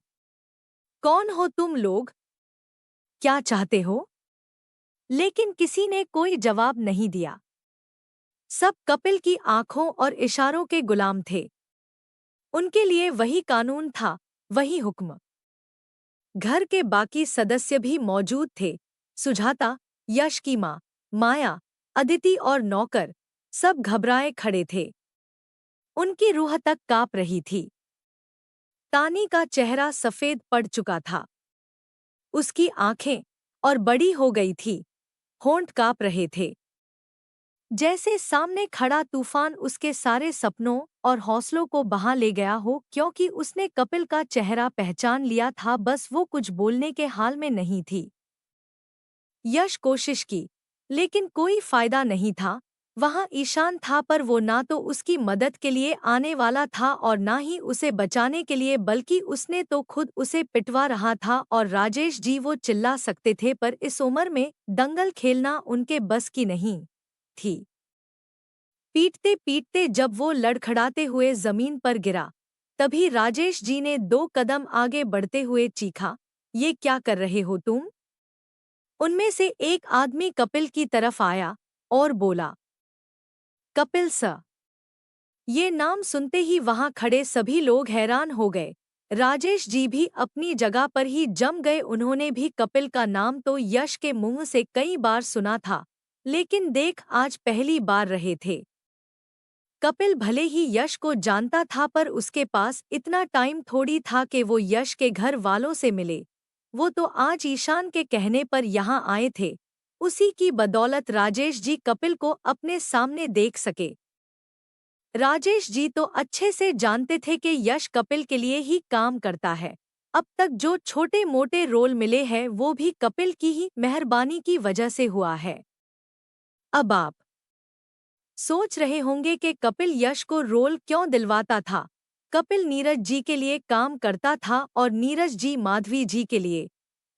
कौन हो तुम लोग? क्या चाहते हो? लेकिन किसी ने कोई जवाब नहीं दिया। सब कपिल की आंखों और इशारों के गुलाम थे। उनके लिए वही कानून था, वही हुक्म। घर के बाकी सदस्य भी मौजूद थे। सुजाता, यश की माँ, माया, अदिति और नौकर, सब घबराए खड़े थे। उनकी रूह तक कांप रही थी। तानी का चेहरा सफेद पड़ चुका था। उसकी आंखें और बड़ी हो गई थी, होंठ कांप रहे थे। जैसे सामने खड़ा तूफान उसके सारे सपनों और हौसलों को बहा ले गया हो, क्योंकि उसने कपिल का चेहरा पहचान लिया था। बस वो कुछ बोलने के हाल में नहीं थी। यश कोशिश की, लेकिन कोई फायदा नहीं था। वहां ईशान था, पर वो ना तो उसकी मदद के लिए आने वाला था और ना ही उसे बचाने के लिए, बल्कि उसने तो खुद उसे पिटवा रहा था। और राजेश जी वो चिल्ला सकते थे, पर इस उम्र में दंगल खेलना उनके बस की नहीं थी। पीटते पीटते जब वो लड़खड़ाते हुए जमीन पर गिरा, तभी राजेश जी ने 2 कदम आगे बढ़ते हुए चीखा, ये क्या कर रहे हो तुम? उनमें से एक आदमी कपिल की तरफ आया और बोला, कपिल सर। ये नाम सुनते ही वहां खड़े सभी लोग हैरान हो गए। राजेश जी भी अपनी जगह पर ही जम गए। उन्होंने भी कपिल का नाम तो यश के मुंह से कई बार सुना था, लेकिन देख आज पहली बार रहे थे। कपिल भले ही यश को जानता था, पर उसके पास इतना टाइम थोड़ी था कि वो यश के घर वालों से मिले। वो तो आज ईशान के कहने पर यहाँ आए थे। उसी की बदौलत राजेश जी कपिल को अपने सामने देख सके। राजेश जी तो अच्छे से जानते थे कि यश कपिल के लिए ही काम करता है। अब तक जो छोटे मोटे रोल मिले हैं वो भी कपिल की ही मेहरबानी की वजह से हुआ है। अब आप सोच रहे होंगे कि कपिल यश को रोल क्यों दिलवाता था। कपिल नीरज जी के लिए काम करता था और नीरज जी माधवी जी के लिए।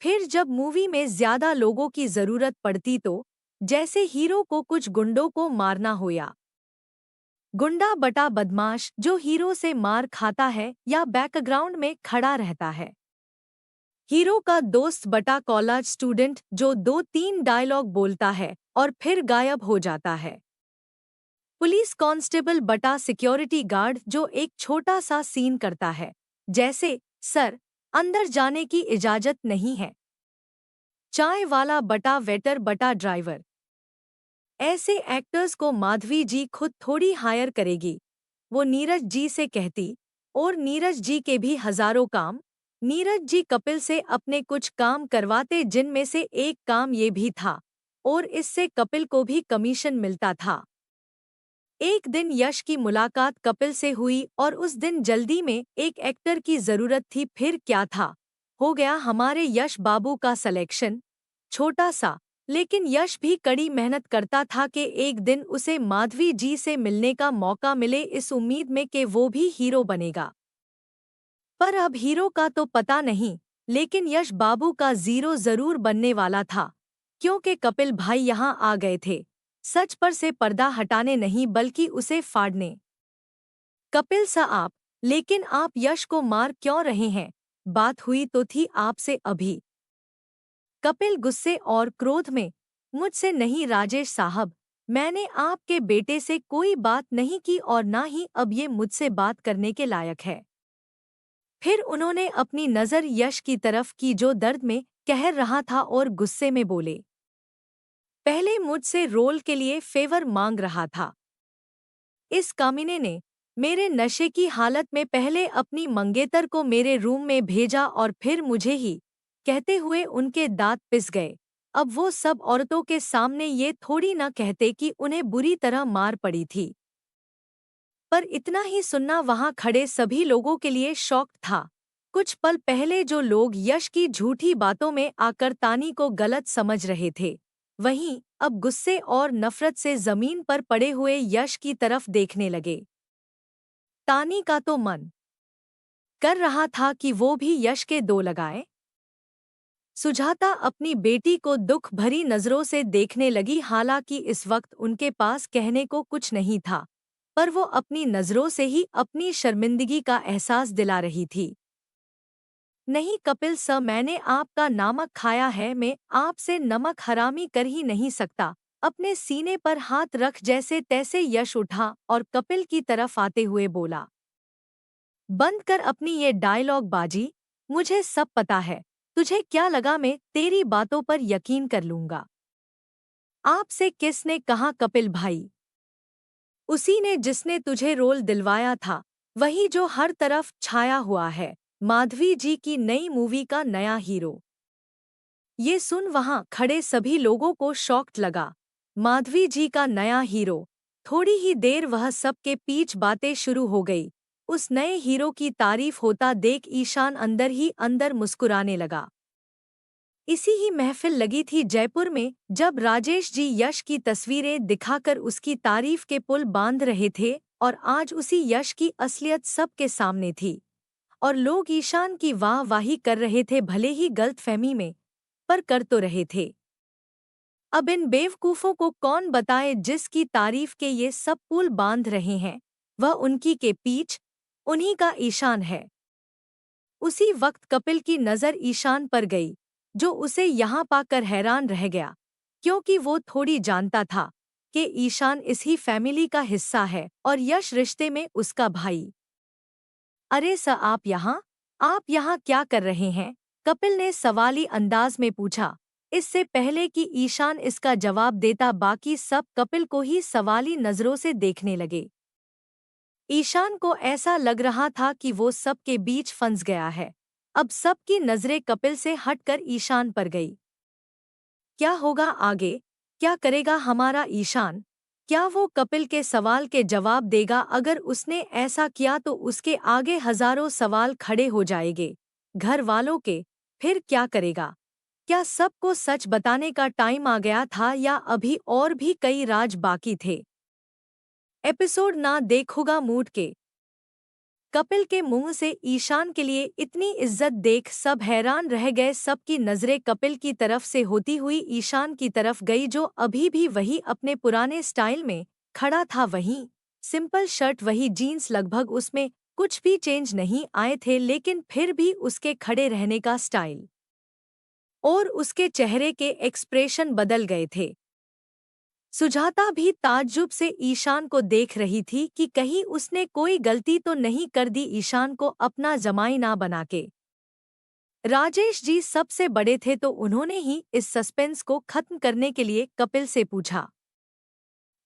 फिर जब मूवी में ज्यादा लोगों की जरूरत पड़ती तो, जैसे हीरो को कुछ गुंडों को मारना हो, या गुंडा बटा बदमाश जो हीरो से मार खाता है या बैकग्राउंड में खड़ा रहता है, हीरो का दोस्त बटा कॉलेज स्टूडेंट जो 2-3 डायलॉग बोलता है और फिर गायब हो जाता है, पुलिस कांस्टेबल बटा सिक्योरिटी गार्ड जो एक छोटा सा सीन करता है, जैसे सर अंदर जाने की इजाजत नहीं है, चाय वाला बटा वेटर बटा ड्राइवर। ऐसे एक्टर्स को माधवी जी खुद थोड़ी हायर करेगी, वो नीरज जी से कहती। और नीरज जी के भी हजारों काम। नीरज जी कपिल से अपने कुछ काम करवाते, जिनमें से एक काम ये भी था, और इससे कपिल को भी कमीशन मिलता था। एक दिन यश की मुलाकात कपिल से हुई और उस दिन जल्दी में एक एक्टर की जरूरत थी। फिर क्या था, हो गया हमारे यश बाबू का सिलेक्शन। छोटा सा, लेकिन यश भी कड़ी मेहनत करता था कि एक दिन उसे माधवी जी से मिलने का मौका मिले, इस उम्मीद में कि वो भी हीरो बनेगा। पर अब हीरो का तो पता नहीं, लेकिन यश बाबू का जीरो जरूर बनने वाला था, क्योंकि कपिल भाई यहाँ आ गए थे। सच पर से पर्दा हटाने नहीं, बल्कि उसे फाड़ने। कपिल साहब, लेकिन आप यश को मार क्यों रहे हैं? बात हुई तो थी आपसे अभी। कपिल गुस्से और क्रोध में, मुझसे नहीं राजेश साहब, मैंने आपके बेटे से कोई बात नहीं की और ना ही अब ये मुझसे बात करने के लायक है। फिर उन्होंने अपनी नज़र यश की तरफ की, जो दर्द में कहर रहा था, और गुस्से में बोले, पहले मुझसे रोल के लिए फेवर मांग रहा था। इस कामिने ने मेरे नशे की हालत में पहले अपनी मंगेतर को मेरे रूम में भेजा और फिर मुझे ही, कहते हुए उनके दांत पिस गए। अब वो सब औरतों के सामने ये थोड़ी न कहते कि उन्हें बुरी तरह मार पड़ी थी। पर इतना ही सुनना वहां खड़े सभी लोगों के लिए शॉक था। कुछ पल पहले जो लोग यश की झूठी बातों में आकर तानी को गलत समझ रहे थे, वहीं अब गुस्से और नफरत से जमीन पर पड़े हुए यश की तरफ देखने लगे। तानी का तो मन कर रहा था कि वो भी यश के दो लगाए। सुजाता अपनी बेटी को दुख भरी नजरों से देखने लगी, हालांकि इस वक्त उनके पास कहने को कुछ नहीं था, पर वो अपनी नजरों से ही अपनी शर्मिंदगी का एहसास दिला रही थी। नहीं कपिल सर, मैंने आपका नमक खाया है, मैं आपसे नमक हरामी कर ही नहीं सकता। अपने सीने पर हाथ रख जैसे तैसे यश उठा और कपिल की तरफ आते हुए बोला, बंद कर अपनी ये डायलॉग बाजी, मुझे सब पता है। तुझे क्या लगा मैं तेरी बातों पर यकीन कर लूंगा? आपसे किसने कहा कपिल भाई? उसी ने जिसने तुझे रोल दिलवाया था, वही जो हर तरफ छाया हुआ है, माधवी जी की नई मूवी का नया हीरो। ये सुन वहां खड़े सभी लोगों को शॉक्ड लगा। माधवी जी का नया हीरो? थोड़ी ही देर वह सबके बीच बातें शुरू हो गई। उस नए हीरो की तारीफ होता देख ईशान अंदर ही अंदर मुस्कुराने लगा। इसी ही महफिल लगी थी जयपुर में, जब राजेश जी यश की तस्वीरें दिखाकर उसकी तारीफ के पुल बांध रहे थे, और आज उसी यश की असलियत सबके सामने थी और लोग ईशान की वाहवाही कर रहे थे, भले ही गलतफहमी में, पर कर तो रहे थे। अब इन बेवकूफों को कौन बताए जिसकी तारीफ के ये सब पुल बांध रहे हैं, वह उनकी के पीछ उन्हीं का ईशान है। उसी वक्त कपिल की नज़र ईशान पर गई, जो उसे यहाँ पाकर हैरान रह गया, क्योंकि वो थोड़ी जानता था कि ईशान इसी फैमिली का हिस्सा है और यश रिश्ते में उसका भाई। अरे सर, आप यहाँ क्या कर रहे हैं? कपिल ने सवाली अंदाज में पूछा। इससे पहले कि ईशान इसका जवाब देता, बाकी सब कपिल को ही सवाली नजरों से देखने लगे। ईशान को ऐसा लग रहा था कि वो सबके बीच फंस गया है। अब सबकी नजरें कपिल से हटकर ईशान पर गई। क्या होगा आगे? क्या करेगा हमारा ईशान? क्या वो कपिल के सवाल के जवाब देगा? अगर उसने ऐसा किया तो उसके आगे हजारों सवाल खड़े हो जाएंगे घर वालों के। फिर क्या करेगा? क्या सबको सच बताने का टाइम आ गया था या अभी और भी कई राज बाकी थे? एपिसोड ना देखूंगा मूड के। कपिल के मुंह से ईशान के लिए इतनी इज्जत देख सब हैरान रह गए। सबकी नजरें कपिल की तरफ से होती हुई ईशान की तरफ गई, जो अभी भी वही अपने पुराने स्टाइल में खड़ा था। वही सिंपल शर्ट, वही जीन्स, लगभग उसमें कुछ भी चेंज नहीं आए थे, लेकिन फिर भी उसके खड़े रहने का स्टाइल और उसके चेहरे के एक्सप्रेशन बदल गए थे। सुजाता भी ताज्जुब से ईशान को देख रही थी कि कहीं उसने कोई गलती तो नहीं कर दी ईशान को अपना जमाई ना बना के। राजेश जी सबसे बड़े थे तो उन्होंने ही इस सस्पेंस को खत्म करने के लिए कपिल से पूछा,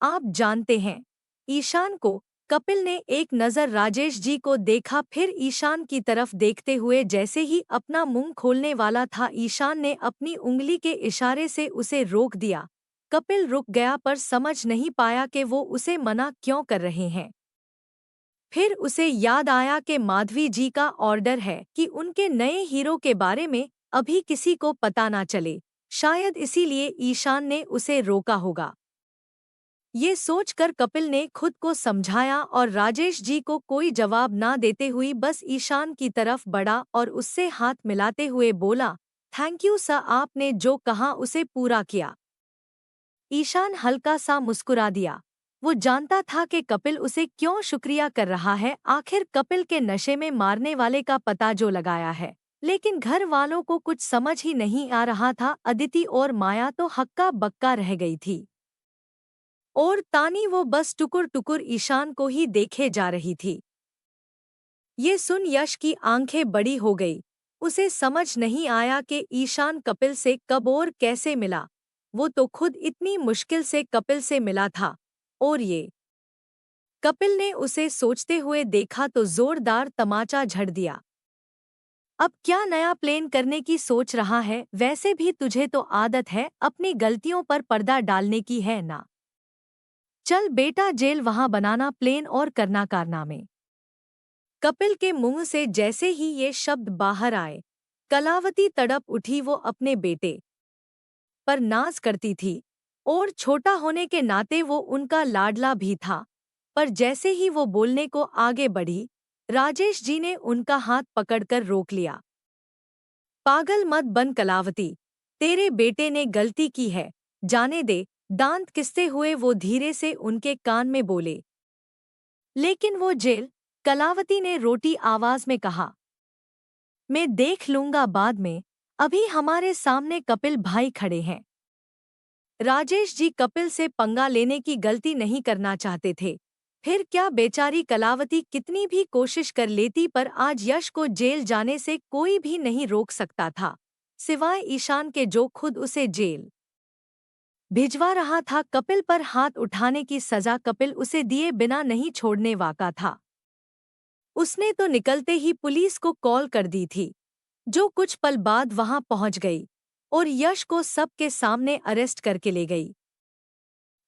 आप जानते हैं ईशान को? कपिल ने एक नज़र राजेश जी को देखा, फिर ईशान की तरफ देखते हुए जैसे ही अपना मुंह खोलने वाला था, ईशान ने अपनी उंगली के इशारे से उसे रोक दिया। कपिल रुक गया पर समझ नहीं पाया कि वो उसे मना क्यों कर रहे हैं। फिर उसे याद आया कि माधवी जी का ऑर्डर है कि उनके नए हीरो के बारे में अभी किसी को पता ना चले, शायद इसीलिए ईशान ने उसे रोका होगा। ये सोचकर कपिल ने खुद को समझाया और राजेश जी को कोई जवाब ना देते हुए बस ईशान की तरफ बढ़ा और उससे हाथ मिलाते हुए बोला, थैंक यू सर, आपने जो कहा उसे पूरा किया। ईशान हल्का सा मुस्कुरा दिया। वो जानता था कि कपिल उसे क्यों शुक्रिया कर रहा है, आखिर कपिल के नशे में मारने वाले का पता जो लगाया है। लेकिन घर वालों को कुछ समझ ही नहीं आ रहा था। अदिति और माया तो हक्का बक्का रह गई थी और तानी वो बस टुकुर टुकुर ईशान को ही देखे जा रही थी। ये सुन यश की आंखें बड़ी हो गई। उसे समझ नहीं आया कि ईशान कपिल से कब और कैसे मिला। वो तो खुद इतनी मुश्किल से कपिल से मिला था, और ये कपिल ने उसे सोचते हुए देखा तो जोरदार तमाचा झड़ दिया। अब क्या नया प्लान करने की सोच रहा है? वैसे भी तुझे तो आदत है अपनी गलतियों पर पर्दा डालने की, है ना? चल बेटा, जेल वहां बनाना प्लेन और करना कारनामे। कपिल के मुंह से जैसे ही ये शब्द बाहर आए, कलावती तड़प उठी। वो अपने बेटे पर नाज करती थी और छोटा होने के नाते वो उनका लाडला भी था। पर जैसे ही वो बोलने को आगे बढ़ी, राजेश जी ने उनका हाथ पकड़कर रोक लिया। पागल मत बन कलावती, तेरे बेटे ने गलती की है, जाने दे। दांत किसते हुए वो धीरे से उनके कान में बोले। लेकिन वो जेल, कलावती ने रोटी आवाज में कहा। मैं देख लूंगा बाद में, अभी हमारे सामने कपिल भाई खड़े हैं। राजेश जी कपिल से पंगा लेने की गलती नहीं करना चाहते थे। फिर क्या बेचारी कलावती कितनी भी कोशिश कर लेती, पर आज यश को जेल जाने से कोई भी नहीं रोक सकता था, सिवाय ईशान के, जो खुद उसे जेल भिजवा रहा था। कपिल पर हाथ उठाने की सजा कपिल उसे दिए बिना नहीं छोड़ने वाला था। उसने तो निकलते ही पुलिस को कॉल कर दी थी, जो कुछ पल बाद वहां पहुंच गई और यश को सबके सामने अरेस्ट करके ले गई।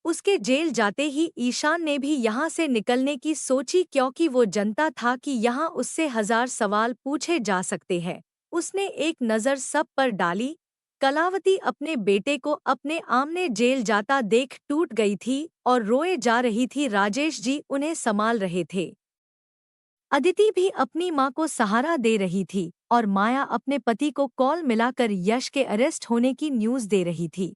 उसके जेल जाते ही ईशान ने भी यहाँ से निकलने की सोची, क्योंकि वो जानता था कि यहाँ उससे 1000 सवाल पूछे जा सकते हैं। उसने एक नज़र सब पर डाली। कलावती अपने बेटे को अपने आमने जेल जाता देख टूट गई थी और रोए जा रही थी। राजेश जी उन्हें संभाल रहे थे। अदिति भी अपनी माँ को सहारा दे रही थी और माया अपने पति को कॉल मिलाकर यश के अरेस्ट होने की न्यूज़ दे रही थी।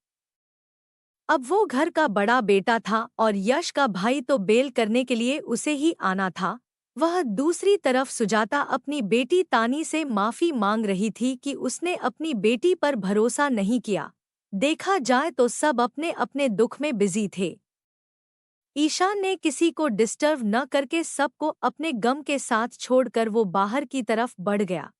अब वो घर का बड़ा बेटा था और यश का भाई तो बेल करने के लिए उसे ही आना था। वह दूसरी तरफ सुजाता अपनी बेटी तानी से माफी मांग रही थी कि उसने अपनी बेटी पर भरोसा नहीं किया। देखा जाए तो सब अपने अपने दुख में बिजी थे। ईशान ने किसी को डिस्टर्ब न करके सबको अपने गम के साथ छोड़कर वो बाहर की तरफ बढ़ गया।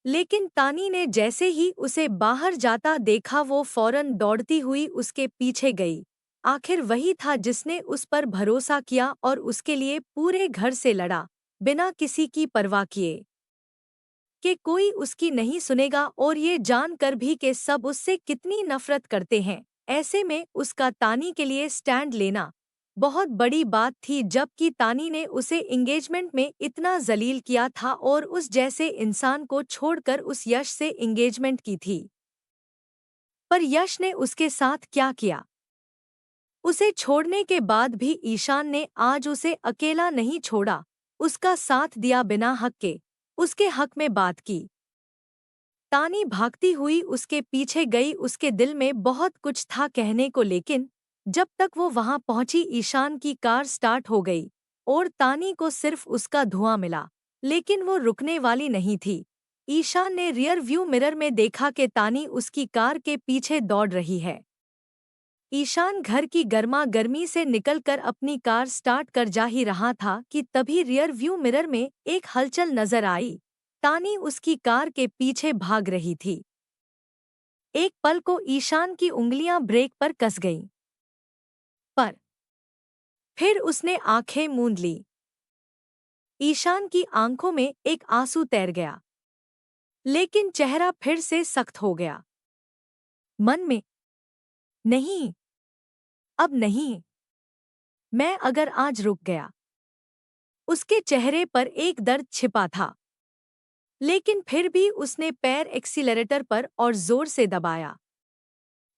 लेकिन तानी ने जैसे ही उसे बाहर जाता देखा, वो फौरन दौड़ती हुई उसके पीछे गई। आखिर वही था जिसने उस पर भरोसा किया और उसके लिए पूरे घर से लड़ा, बिना किसी की परवाह किए कि कोई उसकी नहीं सुनेगा, और ये जानकर भी कि सब उससे कितनी नफरत करते हैं। ऐसे में उसका तानी के लिए स्टैंड लेना बहुत बड़ी बात थी, जबकि तानी ने उसे एंगेजमेंट में इतना जलील किया था और उस जैसे इंसान को छोड़कर उस यश से एंगेजमेंट की थी। पर यश ने उसके साथ क्या किया? उसे छोड़ने के बाद भी ईशान ने आज उसे अकेला नहीं छोड़ा, उसका साथ दिया, बिना हक के उसके हक में बात की। तानी भागती हुई उसके पीछे गई। उसके दिल में बहुत कुछ था कहने को, लेकिन जब तक वो वहां पहुंची ईशान की कार स्टार्ट हो गई और तानी को सिर्फ उसका धुआं मिला, लेकिन वो रुकने वाली नहीं थी। ईशान ने रियर व्यू मिरर में देखा कि तानी उसकी कार के पीछे दौड़ रही है। ईशान घर की गर्मा गर्मी से निकलकर अपनी कार स्टार्ट कर जा ही रहा था कि तभी रियर व्यू मिरर में एक हलचल नजर आई। तानी उसकी कार के पीछे भाग रही थी। एक पल को ईशान की उंगलियां ब्रेक पर कस गईं, पर फिर उसने आंखें मूंद ली। ईशान की आंखों में एक आंसू तैर गया, लेकिन चेहरा फिर से सख्त हो गया। मन में, नहीं, अब नहीं। मैं अगर आज रुक गया। उसके चेहरे पर एक दर्द छिपा था, लेकिन फिर भी उसने पैर एक्सीलरेटर पर और जोर से दबाया।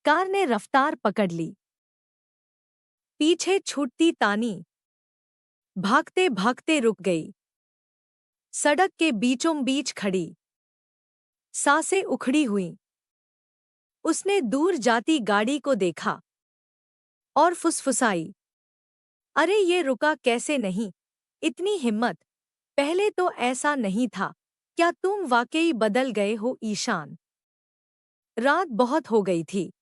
कार ने रफ्तार पकड़ ली। पीछे छूटती तानी भागते भागते रुक गई। सड़क के बीचों बीच खड़ी, सांसें उखड़ी हुईं। उसने दूर जाती गाड़ी को देखा और फुसफुसाई, अरे ये रुका कैसे नहीं? इतनी हिम्मत, पहले तो ऐसा नहीं था। क्या तुम वाकई बदल गए हो ईशान? रात बहुत हो गई थी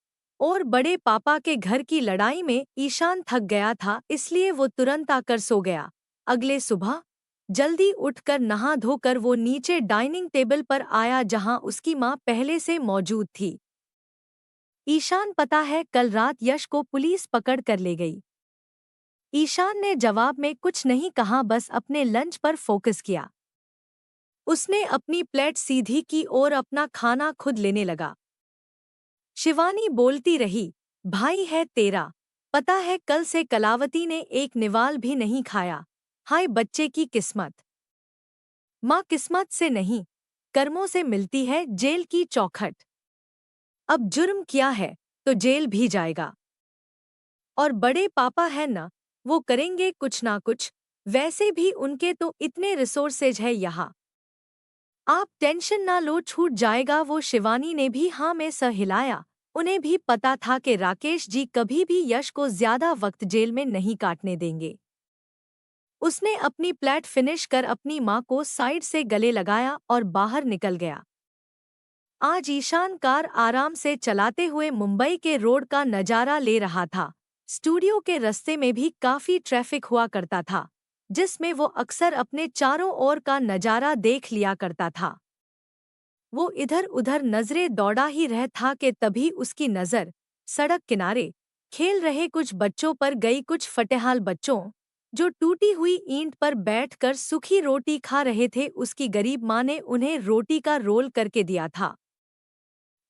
और बड़े पापा के घर की लड़ाई में ईशान थक गया था, इसलिए वो तुरंत आकर सो गया। अगले सुबह जल्दी उठकर नहा धोकर वो नीचे डाइनिंग टेबल पर आया, जहां उसकी माँ पहले से मौजूद थी। ईशान, पता है कल रात यश को पुलिस पकड़ कर ले गई। ईशान ने जवाब में कुछ नहीं कहा, बस अपने लंच पर फोकस किया। उसने अपनी प्लेट सीधी की और अपना खाना खुद लेने लगा। शिवानी बोलती रही, भाई है तेरा, पता है कल से कलावती ने एक निवाल भी नहीं खाया। हाय बच्चे की किस्मत। माँ किस्मत से नहीं, कर्मों से मिलती है जेल की चौखट। अब जुर्म किया है तो जेल भी जाएगा। और बड़े पापा है ना, वो करेंगे कुछ ना कुछ। वैसे भी उनके तो इतने रिसोर्सेज है यहाँ। आप टेंशन ना लो, छूट जाएगा वो। शिवानी ने भी हाँ में सर हिलाया। उन्हें भी पता था कि राकेश जी कभी भी यश को ज्यादा वक्त जेल में नहीं काटने देंगे। उसने अपनी प्लेट फिनिश कर अपनी माँ को साइड से गले लगाया और बाहर निकल गया। आज ईशान कार आराम से चलाते हुए मुंबई के रोड का नजारा ले रहा था। स्टूडियो के रास्ते में भी काफी ट्रैफिक हुआ करता था, जिसमें वो अक्सर अपने चारों ओर का नजारा देख लिया करता था। वो इधर उधर नजरें दौड़ा ही रह था कि तभी उसकी नजर सड़क किनारे खेल रहे कुछ बच्चों पर गई। कुछ फटेहाल बच्चों जो टूटी हुई ईंट पर बैठकर सूखी रोटी खा रहे थे। उसकी गरीब माँ ने उन्हें रोटी का रोल करके दिया था।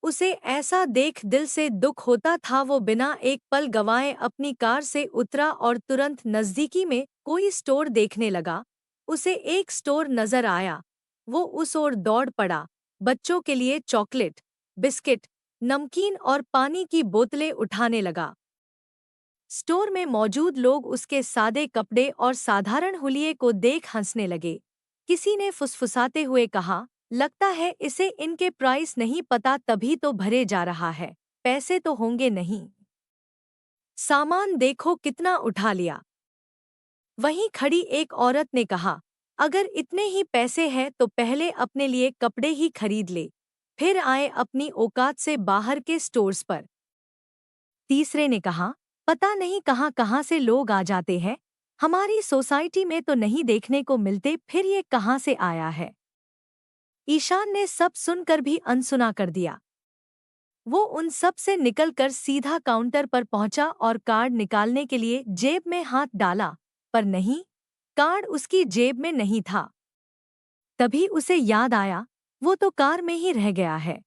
उसे ऐसा देख दिल से दुख होता था। वो बिना एक पल गंवाए अपनी कार से उतरा और तुरंत नजदीकी में कोई स्टोर देखने लगा। उसे एक स्टोर नजर आया। वो उस ओर दौड़ पड़ा। बच्चों के लिए चॉकलेट, बिस्किट, नमकीन और पानी की बोतलें उठाने लगा। स्टोर में मौजूद लोग उसके सादे कपड़े और साधारण हुलिये को देख हंसने लगे। किसी ने फुसफुसाते हुए कहा, लगता है इसे इनके प्राइस नहीं पता, तभी तो भरे जा रहा है। पैसे तो होंगे नहीं। सामान देखो कितना उठा लिया। वहीं खड़ी एक औरत ने कहा, अगर इतने ही पैसे हैं तो पहले अपने लिए कपड़े ही खरीद ले, फिर आए अपनी औकात से बाहर के स्टोर्स पर। तीसरे ने कहा, पता नहीं कहाँ कहाँ से लोग आ जाते हैं, हमारी सोसाइटी में तो नहीं देखने को मिलते, फिर ये कहाँ से आया है। ईशान ने सब सुनकर भी अनसुना कर दिया। वो उन सब से निकलकर सीधा काउंटर पर पहुंचा और कार्ड निकालने के लिए जेब में हाथ डाला, पर नहीं, कार्ड उसकी जेब में नहीं था। तभी उसे याद आया, वो तो कार में ही रह गया है।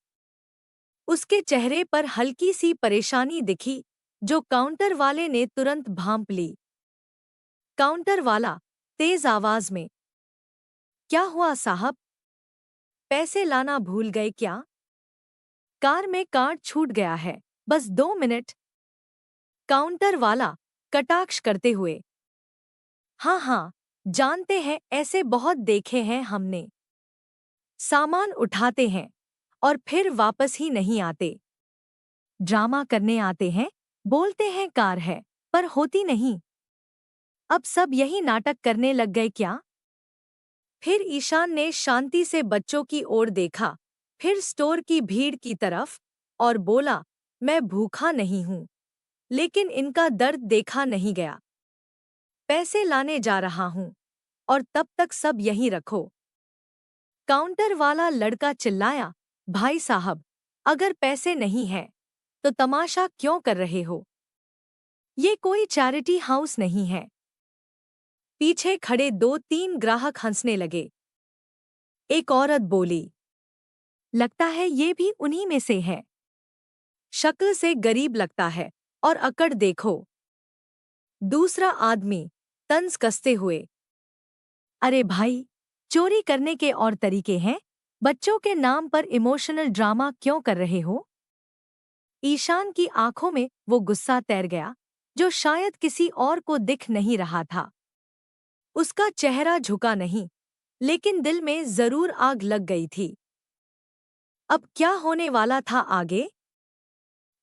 उसके चेहरे पर हल्की सी परेशानी दिखी, जो काउंटर वाले ने तुरंत भांप ली। काउंटर वाला तेज आवाज में, क्या हुआ साहब, पैसे लाना भूल गए क्या? कार में कार्ड छूट गया है, बस 2 मिनट। काउंटर वाला कटाक्ष करते हुए, हाँ हाँ, जानते हैं, ऐसे बहुत देखे हैं हमने। सामान उठाते हैं और फिर वापस ही नहीं आते। ड्रामा करने आते हैं, बोलते हैं कार है, पर होती नहीं। अब सब यही नाटक करने लग गए क्या? फिर ईशान ने शांति से बच्चों की ओर देखा, फिर स्टोर की भीड़ की तरफ, और बोला, मैं भूखा नहीं हूं, लेकिन इनका दर्द देखा नहीं गया। पैसे लाने जा रहा हूं, और तब तक सब यहीं रखो। काउंटर वाला लड़का चिल्लाया, भाई साहब, अगर पैसे नहीं हैं, तो तमाशा क्यों कर रहे हो? ये कोई चैरिटी हाउस नहीं है। पीछे खड़े 2-3 ग्राहक हंसने लगे। एक औरत बोली, लगता है ये भी उन्हीं में से है। शक्ल से गरीब लगता है, और अकड़ देखो। दूसरा आदमी तंज कसते हुए, अरे भाई, चोरी करने के और तरीके हैं, बच्चों के नाम पर इमोशनल ड्रामा क्यों कर रहे हो? ईशान की आंखों में वो गुस्सा तैर गया, जो शायद किसी और को दिख नहीं रहा था। उसका चेहरा झुका नहीं, लेकिन दिल में जरूर आग लग गई थी। अब क्या होने वाला था आगे?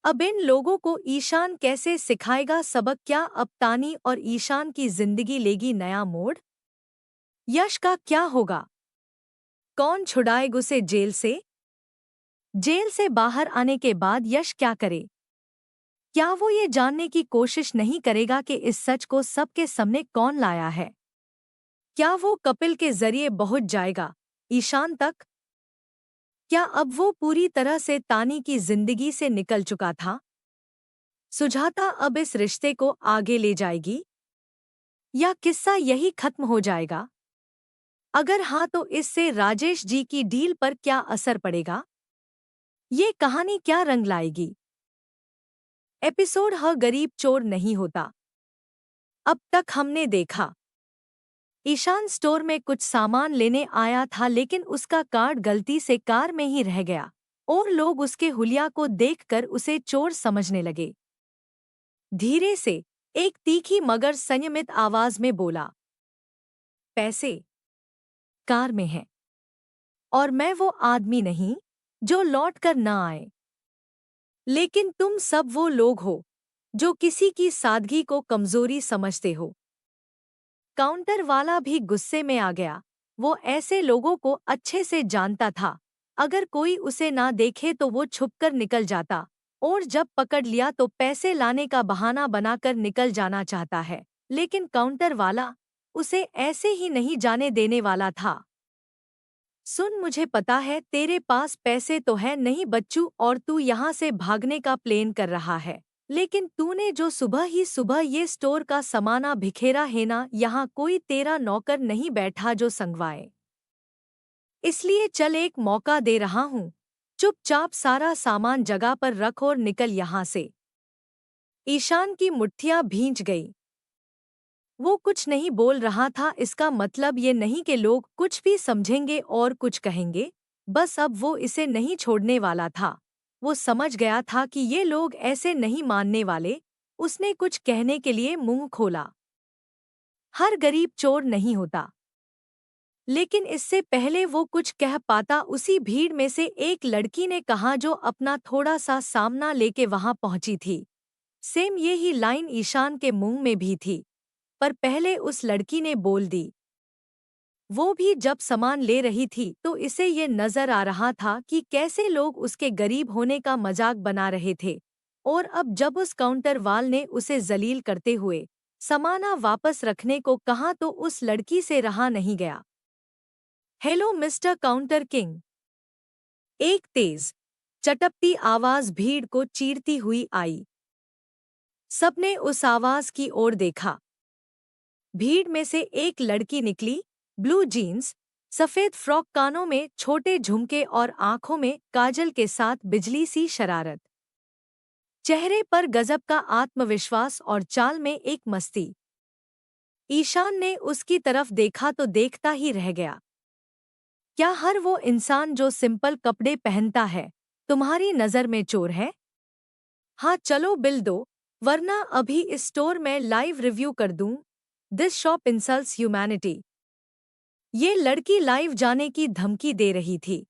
अब इन लोगों को ईशान कैसे सिखाएगा सबक? क्या अब तानी और ईशान की जिंदगी लेगी नया मोड़? यश का क्या होगा? कौन छुड़ाएगा उसे जेल से? जेल से बाहर आने के बाद यश क्या करे? क्या वो ये जानने की कोशिश नहीं करेगा कि इस सच को सबके सामने कौन लाया है? क्या वो कपिल के जरिए पहुंच जाएगा ईशान तक? क्या अब वो पूरी तरह से तानी की जिंदगी से निकल चुका था? सुजाता अब इस रिश्ते को आगे ले जाएगी, या किस्सा यही खत्म हो जाएगा? अगर हाँ, तो इससे राजेश जी की डील पर क्या असर पड़ेगा? ये कहानी क्या रंग लाएगी? एपिसोड ह गरीब चोर नहीं होता। अब तक हमने देखा ईशान स्टोर में कुछ सामान लेने आया था, लेकिन उसका कार्ड गलती से कार में ही रह गया और लोग उसके हुलिया को देखकर उसे चोर समझने लगे। धीरे से एक तीखी मगर संयमित आवाज में बोला, पैसे कार में हैं, और मैं वो आदमी नहीं जो लौट कर न आए। लेकिन तुम सब वो लोग हो जो किसी की सादगी को कमजोरी समझते हो। काउंटर वाला भी गुस्से में आ गया। वो ऐसे लोगों को अच्छे से जानता था। अगर कोई उसे ना देखे तो वो छुपकर निकल जाता, और जब पकड़ लिया तो पैसे लाने का बहाना बनाकर निकल जाना चाहता है। लेकिन काउंटर वाला उसे ऐसे ही नहीं जाने देने वाला था। सुन, मुझे पता है तेरे पास पैसे तो है नहीं बच्चू, और तू यहाँ से भागने का प्लान कर रहा है। लेकिन तूने जो सुबह ही सुबह ये स्टोर का सामाना बिखेरा है ना, यहाँ कोई तेरा नौकर नहीं बैठा जो संगवाए। इसलिए चल, एक मौका दे रहा हूँ, चुपचाप सारा सामान जगह पर रख और निकल यहाँ से। ईशान की मुट्ठियां भींच गई। वो कुछ नहीं बोल रहा था। इसका मतलब ये नहीं कि लोग कुछ भी समझेंगे और कुछ कहेंगे, बस अब वो इसे नहीं छोड़ने वाला था। वो समझ गया था कि ये लोग ऐसे नहीं मानने वाले। उसने कुछ कहने के लिए मुंह खोला। हर गरीब चोर नहीं होता। लेकिन इससे पहले वो कुछ कह पाता, उसी भीड़ में से एक लड़की ने कहा जो अपना थोड़ा सा सामना लेके वहां पहुंची थी। सेम यही लाइन ईशान के मुंह में भी थी, पर पहले उस लड़की ने बोल दी। वो भी जब सामान ले रही थी तो इसे ये नजर आ रहा था कि कैसे लोग उसके गरीब होने का मजाक बना रहे थे, और अब जब उस काउंटर वाल ने उसे जलील करते हुए सामाना वापस रखने को कहा तो उस लड़की से रहा नहीं गया। हेलो मिस्टर काउंटर किंग, एक तेज चटपटी आवाज भीड़ को चीरती हुई आई। सबने उस आवाज की ओर देखा। भीड़ में से एक लड़की निकली, ब्लू जीन्स, सफेद फ्रॉक, कानों में छोटे झुमके और आंखों में काजल के साथ बिजली सी शरारत। चेहरे पर गजब का आत्मविश्वास और चाल में एक मस्ती। ईशान ने उसकी तरफ देखा तो देखता ही रह गया। क्या हर वो इंसान जो सिंपल कपड़े पहनता है तुम्हारी नजर में चोर है? हाँ चलो बिल दो, वरना अभी इस स्टोर में लाइव रिव्यू कर दूं। This shop insults humanity. ये लड़की लाइव जाने की धमकी दे रही थी,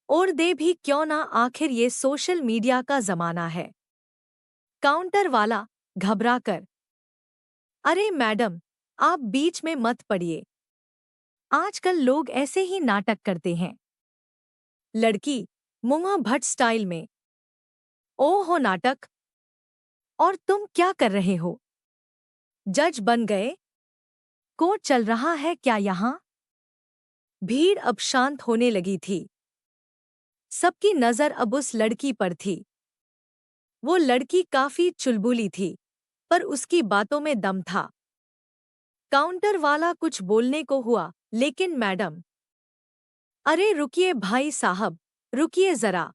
और दे भी क्यों ना, आखिर ये सोशल मीडिया का जमाना है। काउंटर वाला घबरा कर, अरे मैडम, आप बीच में मत पड़िए, आजकल लोग ऐसे ही नाटक करते हैं। लड़की मुआ भट्ट स्टाइल में, ओ हो नाटक, और तुम क्या कर रहे हो? जज बन गए? कोर्ट चल रहा है क्या यहाँ? भीड़ अब शांत होने लगी थी। सबकी नजर अब उस लड़की पर थी। वो लड़की काफी चुलबुली थी, पर उसकी बातों में दम था। काउंटर वाला कुछ बोलने को हुआ, लेकिन मैडम, अरे रुकिए भाई साहब, रुकिए जरा।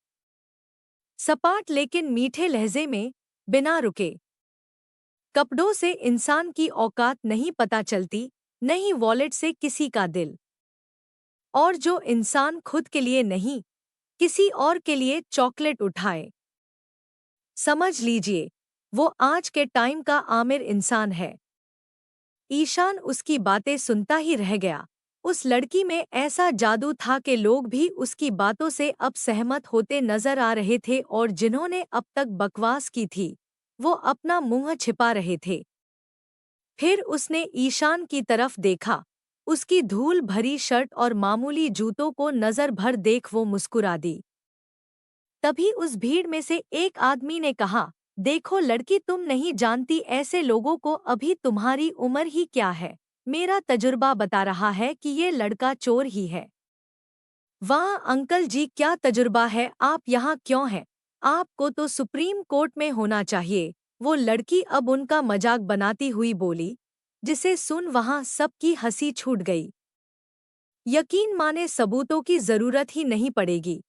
सपाट लेकिन मीठे लहजे में, बिना रुके। कपड़ों से इंसान की औकात नहीं पता चलती, नहीं वॉलेट से किसी का दिल। और जो इंसान खुद के लिए नहीं, किसी और के लिए चॉकलेट उठाए, समझ लीजिए वो आज के टाइम का आमिर इंसान है। ईशान उसकी बातें सुनता ही रह गया। उस लड़की में ऐसा जादू था कि लोग भी उसकी बातों से अब सहमत होते नजर आ रहे थे, और जिन्होंने अब तक बकवास की थी वो अपना मुंह छिपा रहे थे। फिर उसने ईशान की तरफ देखा। उसकी धूल भरी शर्ट और मामूली जूतों को नजर भर देख वो मुस्कुरा दी। तभी उस भीड़ में से एक आदमी ने कहा, देखो लड़की, तुम नहीं जानती ऐसे लोगों को, अभी तुम्हारी उम्र ही क्या है। मेरा तजुर्बा बता रहा है कि ये लड़का चोर ही है। वाह अंकल जी, क्या तजुर्बा है, आप यहाँ क्यों हैं? आपको तो सुप्रीम कोर्ट में होना चाहिए। वो लड़की अब उनका मजाक बनाती हुई बोली, जिसे सुन वहां सबकी हंसी छूट गई। यकीन माने, सबूतों की जरूरत ही नहीं पड़ेगी,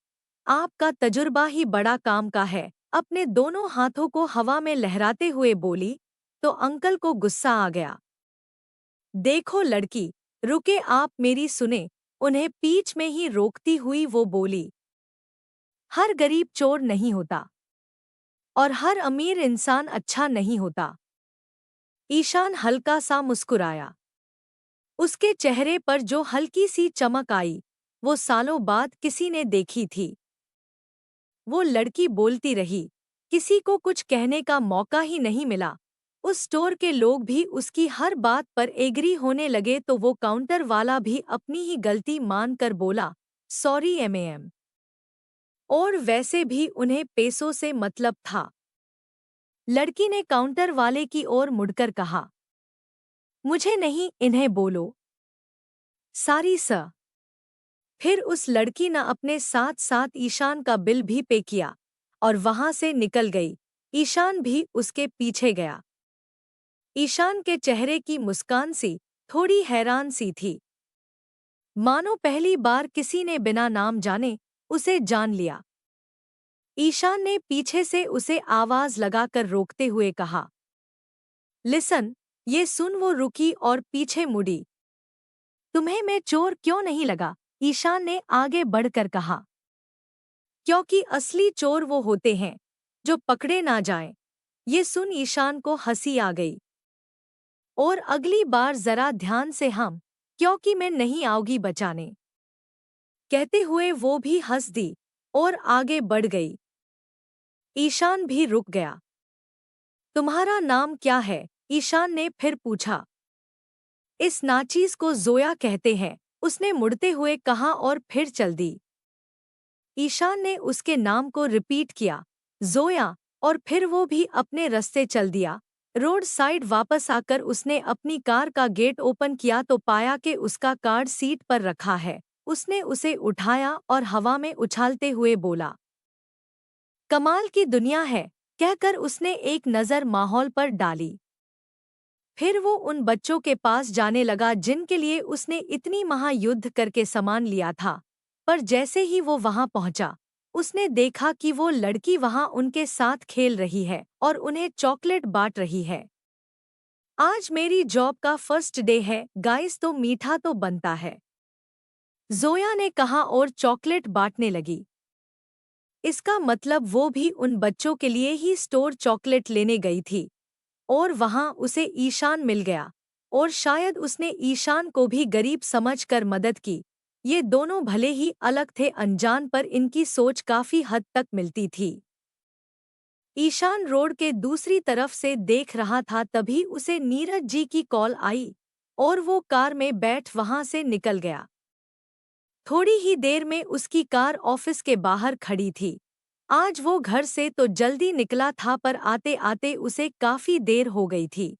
आपका तजुर्बा ही बड़ा काम का है। अपने दोनों हाथों को हवा में लहराते हुए बोली तो अंकल को गुस्सा आ गया। देखो लड़की, रुके, आप मेरी सुने। उन्हें बीच में ही रोकती हुई वो बोली, हर गरीब चोर नहीं होता और हर अमीर इंसान अच्छा नहीं होता। ईशान हल्का सा मुस्कुराया। उसके चेहरे पर जो हल्की सी चमक आई, वो सालों बाद किसी ने देखी थी। वो लड़की बोलती रही, किसी को कुछ कहने का मौका ही नहीं मिला। उस स्टोर के लोग भी उसकी हर बात पर एग्री होने लगे तो वो काउंटर वाला भी अपनी ही गलती मान कर बोला, सॉरी मैम। और वैसे भी उन्हें पैसों से मतलब था। लड़की ने काउंटर वाले की ओर मुड़कर कहा, मुझे नहीं, इन्हें बोलो। सारी सर। फिर उस लड़की ने अपने साथ साथ ईशान का बिल भी पे किया और वहां से निकल गई। ईशान भी उसके पीछे गया। ईशान के चेहरे की मुस्कान सी थोड़ी हैरान सी थी, मानो पहली बार किसी ने बिना नाम जाने उसे जान लिया। ईशान ने पीछे से उसे आवाज लगाकर रोकते हुए कहा, लिसन। ये सुन वो रुकी और पीछे मुड़ी। तुम्हें मैं चोर क्यों नहीं लगा? ईशान ने आगे बढ़कर कहा, क्योंकि असली चोर वो होते हैं जो पकड़े ना जाएं। ये सुन ईशान को हंसी आ गई। और अगली बार जरा ध्यान से हम, क्योंकि मैं नहीं आऊंगी बचाने। कहते हुए वो भी हंस दी और आगे बढ़ गई। ईशान भी रुक गया। तुम्हारा नाम क्या है? ईशान ने फिर पूछा। इस नाचीज को जोया कहते हैं, उसने मुड़ते हुए कहा और फिर चल दी। ईशान ने उसके नाम को रिपीट किया, जोया, और फिर वो भी अपने रास्ते चल दिया। रोड साइड वापस आकर उसने अपनी कार का गेट ओपन किया तो पाया कि उसका कार्ड सीट पर रखा है। उसने उसे उठाया और हवा में उछालते हुए बोला, कमाल की दुनिया है। कहकर उसने एक नज़र माहौल पर डाली। फिर वो उन बच्चों के पास जाने लगा जिनके लिए उसने इतनी महायुद्ध करके सामान लिया था। पर जैसे ही वो वहां पहुंचा, उसने देखा कि वो लड़की वहां उनके साथ खेल रही है और उन्हें चॉकलेट बांट रही है। आज मेरी जॉब का फर्स्ट डे है गाइस, तो मीठा तो बनता है, जोया ने कहा और चॉकलेट बांटने लगी। इसका मतलब वो भी उन बच्चों के लिए ही स्टोर चॉकलेट लेने गई थी और वहां उसे ईशान मिल गया और शायद उसने ईशान को भी गरीब समझकर मदद की। ये दोनों भले ही अलग थे अनजान, पर इनकी सोच काफी हद तक मिलती थी। ईशान रोड के दूसरी तरफ से देख रहा था, तभी उसे नीरज जी की कॉल आई और वो कार में बैठ वहां से निकल गया। थोड़ी ही देर में उसकी कार ऑफिस के बाहर खड़ी थी। आज वो घर से तो जल्दी निकला था पर आते आते उसे काफी देर हो गई थी।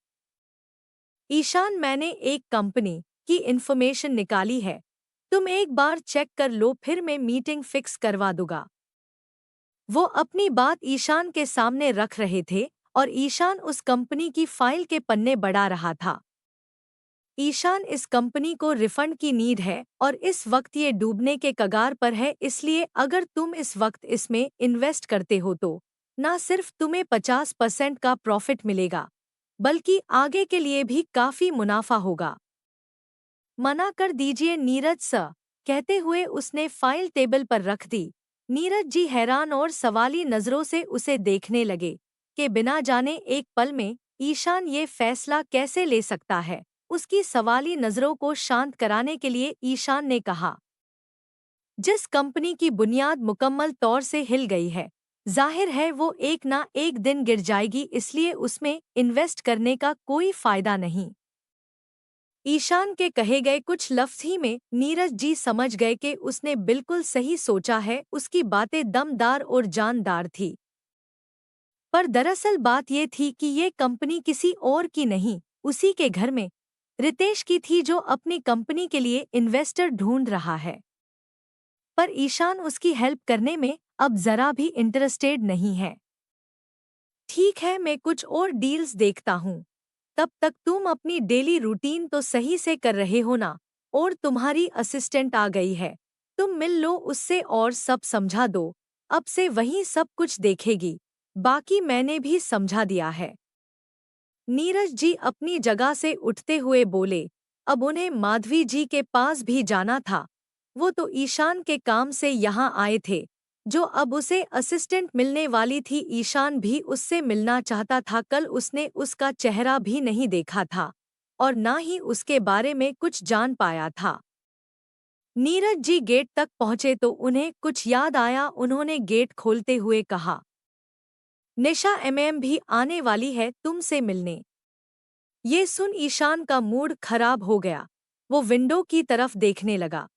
ईशान, मैंने एक कंपनी की इन्फॉर्मेशन निकाली है, तुम एक बार चेक कर लो, फिर मैं मीटिंग फिक्स करवा दूंगा। वो अपनी बात ईशान के सामने रख रहे थे और ईशान उस कंपनी की फाइल के पन्ने बढ़ा रहा था। ईशान, इस कंपनी को रिफंड की नीड है और इस वक्त ये डूबने के कगार पर है, इसलिए अगर तुम इस वक्त इसमें इन्वेस्ट करते हो तो न सिर्फ तुम्हें 50% का प्रॉफिट मिलेगा, बल्कि आगे के लिए भी काफी मुनाफा होगा। मना कर दीजिए नीरज सर। कहते हुए उसने फाइल टेबल पर रख दी। नीरज जी हैरान और सवाली नजरों से उसे देखने लगे कि बिना जाने एक पल में ईशान ये फैसला कैसे ले सकता है। उसकी सवाली नजरों को शांत कराने के लिए ईशान ने कहा, जिस कंपनी की बुनियाद मुकम्मल तौर से हिल गई है, जाहिर है वो एक ना एक दिन गिर जाएगी, इसलिए उसमें इन्वेस्ट करने का कोई फायदा नहीं। ईशान के कहे गए कुछ लफ्ज ही में नीरज जी समझ गए कि उसने बिल्कुल सही सोचा है। उसकी बातें दमदार और जानदार थी। पर दरअसल बात ये थी कि ये कंपनी किसी और की नहीं, उसी के घर में रितेश की थी, जो अपनी कंपनी के लिए इन्वेस्टर ढूंढ रहा है। पर ईशान उसकी हेल्प करने में अब जरा भी इंटरेस्टेड नहीं है। ठीक है, मैं कुछ और डील्स देखता हूँ। तब तक तुम अपनी डेली रूटीन तो सही से कर रहे हो ना? और तुम्हारी असिस्टेंट आ गई है, तुम मिल लो उससे और सब समझा दो। अब से वही सब कुछ देखेगी, बाकी मैंने भी समझा दिया है। नीरज जी अपनी जगह से उठते हुए बोले, अब उन्हें माधवी जी के पास भी जाना था। वो तो ईशान के काम से यहाँ आए थे, जो अब उसे असिस्टेंट मिलने वाली थी। ईशान भी उससे मिलना चाहता था। कल उसने उसका चेहरा भी नहीं देखा था और ना ही उसके बारे में कुछ जान पाया था। नीरज जी गेट तक पहुंचे तो उन्हें कुछ याद आया। उन्होंने गेट खोलते हुए कहा, निशा एमएम भी आने वाली है तुमसे मिलने। ये सुन ईशान का मूड खराब हो गया। वो विंडो की तरफ देखने लगा।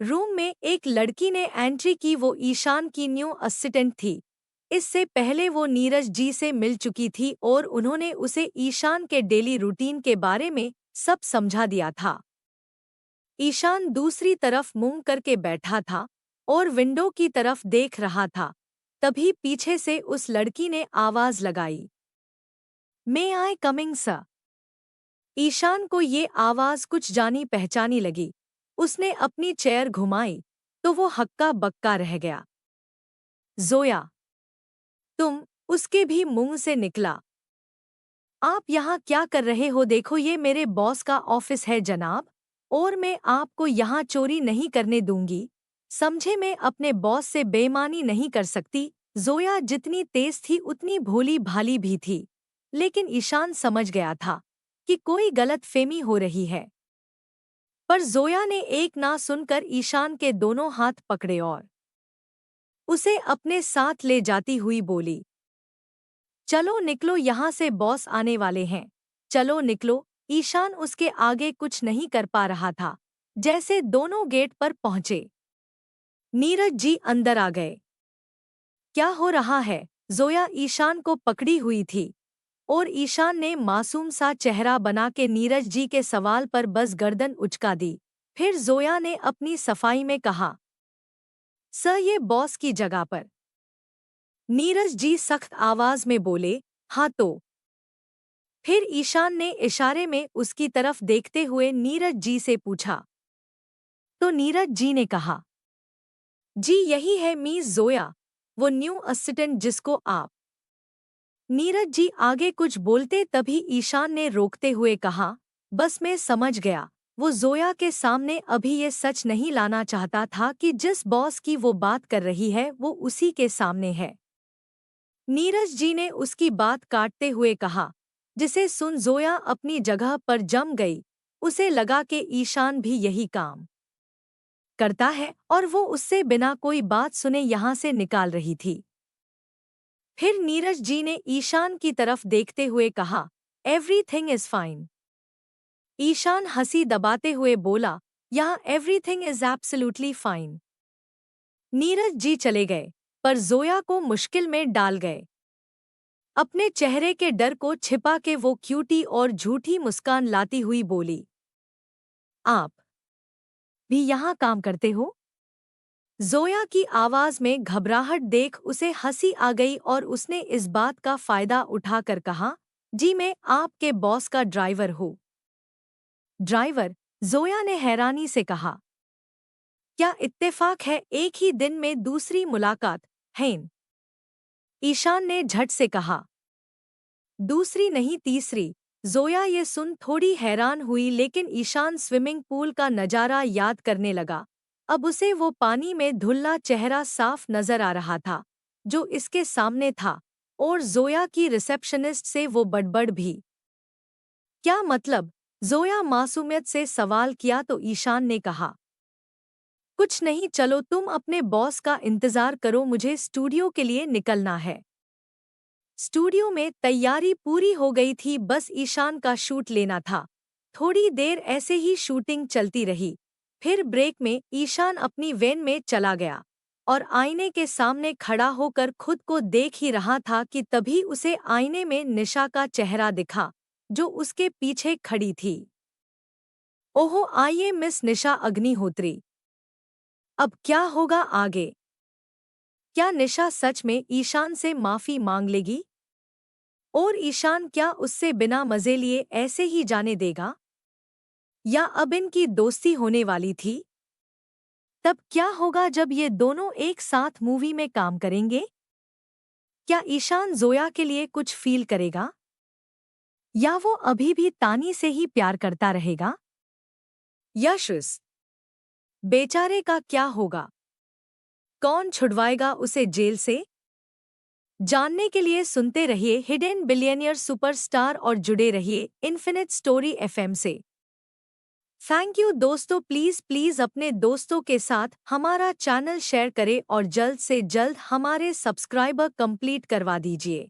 रूम में एक लड़की ने एंट्री की। वो ईशान की न्यू असिस्टेंट थी। इससे पहले वो नीरज जी से मिल चुकी थी और उन्होंने उसे ईशान के डेली रूटीन के बारे में सब समझा दिया था। ईशान दूसरी तरफ मुंह करके बैठा था और विंडो की तरफ देख रहा था। तभी पीछे से उस लड़की ने आवाज लगाई, मे आई कमिंग सर। ईशान को ये आवाज कुछ जानी पहचानी लगी। उसने अपनी चेयर घुमाई तो वो हक्का बक्का रह गया। जोया, तुम? उसके भी मुंह से निकला। आप यहाँ क्या कर रहे हो? देखो, ये मेरे बॉस का ऑफिस है जनाब, और मैं आपको यहाँ चोरी नहीं करने दूंगी। समझे? मैं अपने बॉस से बेईमानी नहीं कर सकती। जोया जितनी तेज थी उतनी भोली भाली भी थी, लेकिन ईशान समझ गया था कि कोई गलतफहमी हो रही है। पर जोया ने एक ना सुनकर ईशान के दोनों हाथ पकड़े और उसे अपने साथ ले जाती हुई बोली, चलो निकलो यहाँ से, बॉस आने वाले हैं। चलो निकलो। ईशान उसके आगे कुछ नहीं कर पा रहा था। जैसे दोनों गेट पर पहुंचे, नीरज जी अंदर आ गए। क्या हो रहा है? जोया ईशान को पकड़ी हुई थी और ईशान ने मासूम सा चेहरा बना के नीरज जी के सवाल पर बस गर्दन उचका दी। फिर जोया ने अपनी सफाई में कहा, सर ये बॉस की जगह पर। नीरज जी सख्त आवाज में बोले, हाँ तो? फिर ईशान ने इशारे में उसकी तरफ देखते हुए नीरज जी से पूछा। तो नीरज जी ने कहा, जी यही है मिस जोया, वो न्यू असिस्टेंट जिसको आप। नीरज जी आगे कुछ बोलते तभी ईशान ने रोकते हुए कहा, बस मैं समझ गया। वो जोया के सामने अभी ये सच नहीं लाना चाहता था कि जिस बॉस की वो बात कर रही है वो उसी के सामने है। नीरज जी ने उसकी बात काटते हुए कहा, जिसे सुन जोया अपनी जगह पर जम गई। उसे लगा कि ईशान भी यही काम करता है और वो उससे बिना कोई बात सुने यहाँ से निकाल रही थी। फिर नीरज जी ने ईशान की तरफ देखते हुए कहा, एवरीथिंग इज फाइन। ईशान हंसी दबाते हुए बोला, यहाँ everything is absolutely fine. Neeraj ji चले गए, पर जोया को मुश्किल में डाल गए। अपने चेहरे के डर को छिपा के वो क्यूटी और झूठी मुस्कान लाती हुई बोली, आप भी यहाँ काम करते हो? जोया की आवाज में घबराहट देख उसे हंसी आ गई और उसने इस बात का फायदा उठाकर कहा, जी मैं आपके बॉस का ड्राइवर हूँ। ड्राइवर? जोया ने हैरानी से कहा, क्या इत्तेफाक है, एक ही दिन में दूसरी मुलाकात है? ईशान ने झट से कहा, दूसरी नहीं तीसरी। जोया ये सुन थोड़ी हैरान हुई, लेकिन ईशान स्विमिंग पूल का नजारा याद करने लगा। अब उसे वो पानी में धुल्ला चेहरा साफ नजर आ रहा था जो इसके सामने था, और जोया की रिसेप्शनिस्ट से वो बड़बड़ भी। क्या मतलब? जोया मासूमियत से सवाल किया तो ईशान ने कहा, कुछ नहीं, चलो तुम अपने बॉस का इंतजार करो, मुझे स्टूडियो के लिए निकलना है। स्टूडियो में तैयारी पूरी हो गई थी, बस ईशान का शूट लेना था। थोड़ी देर ऐसे ही शूटिंग चलती रही। फिर ब्रेक में ईशान अपनी वैन में चला गया और आईने के सामने खड़ा होकर खुद को देख ही रहा था कि तभी उसे आईने में निशा का चेहरा दिखा, जो उसके पीछे खड़ी थी। ओहो, आइए मिस निशा अग्निहोत्री। अब क्या होगा आगे? क्या निशा सच में ईशान से माफी मांग लेगी? और ईशान क्या उससे बिना मजे लिए ऐसे ही जाने देगा? या अब इनकी दोस्ती होने वाली थी? तब क्या होगा जब ये दोनों एक साथ मूवी में काम करेंगे? क्या ईशान जोया के लिए कुछ फील करेगा? या वो अभी भी तानी से ही प्यार करता रहेगा? यश, बेचारे का क्या होगा? कौन छुड़वाएगा उसे जेल से? जानने के लिए सुनते रहिए हिडन बिलियनियर सुपरस्टार और जुड़े रहिए इन्फिनिट स्टोरी एफएम से। थैंक यू दोस्तों, प्लीज़ प्लीज़ अपने दोस्तों के साथ हमारा चैनल शेयर करें और जल्द से जल्द हमारे सब्सक्राइबर कंप्लीट करवा दीजिए।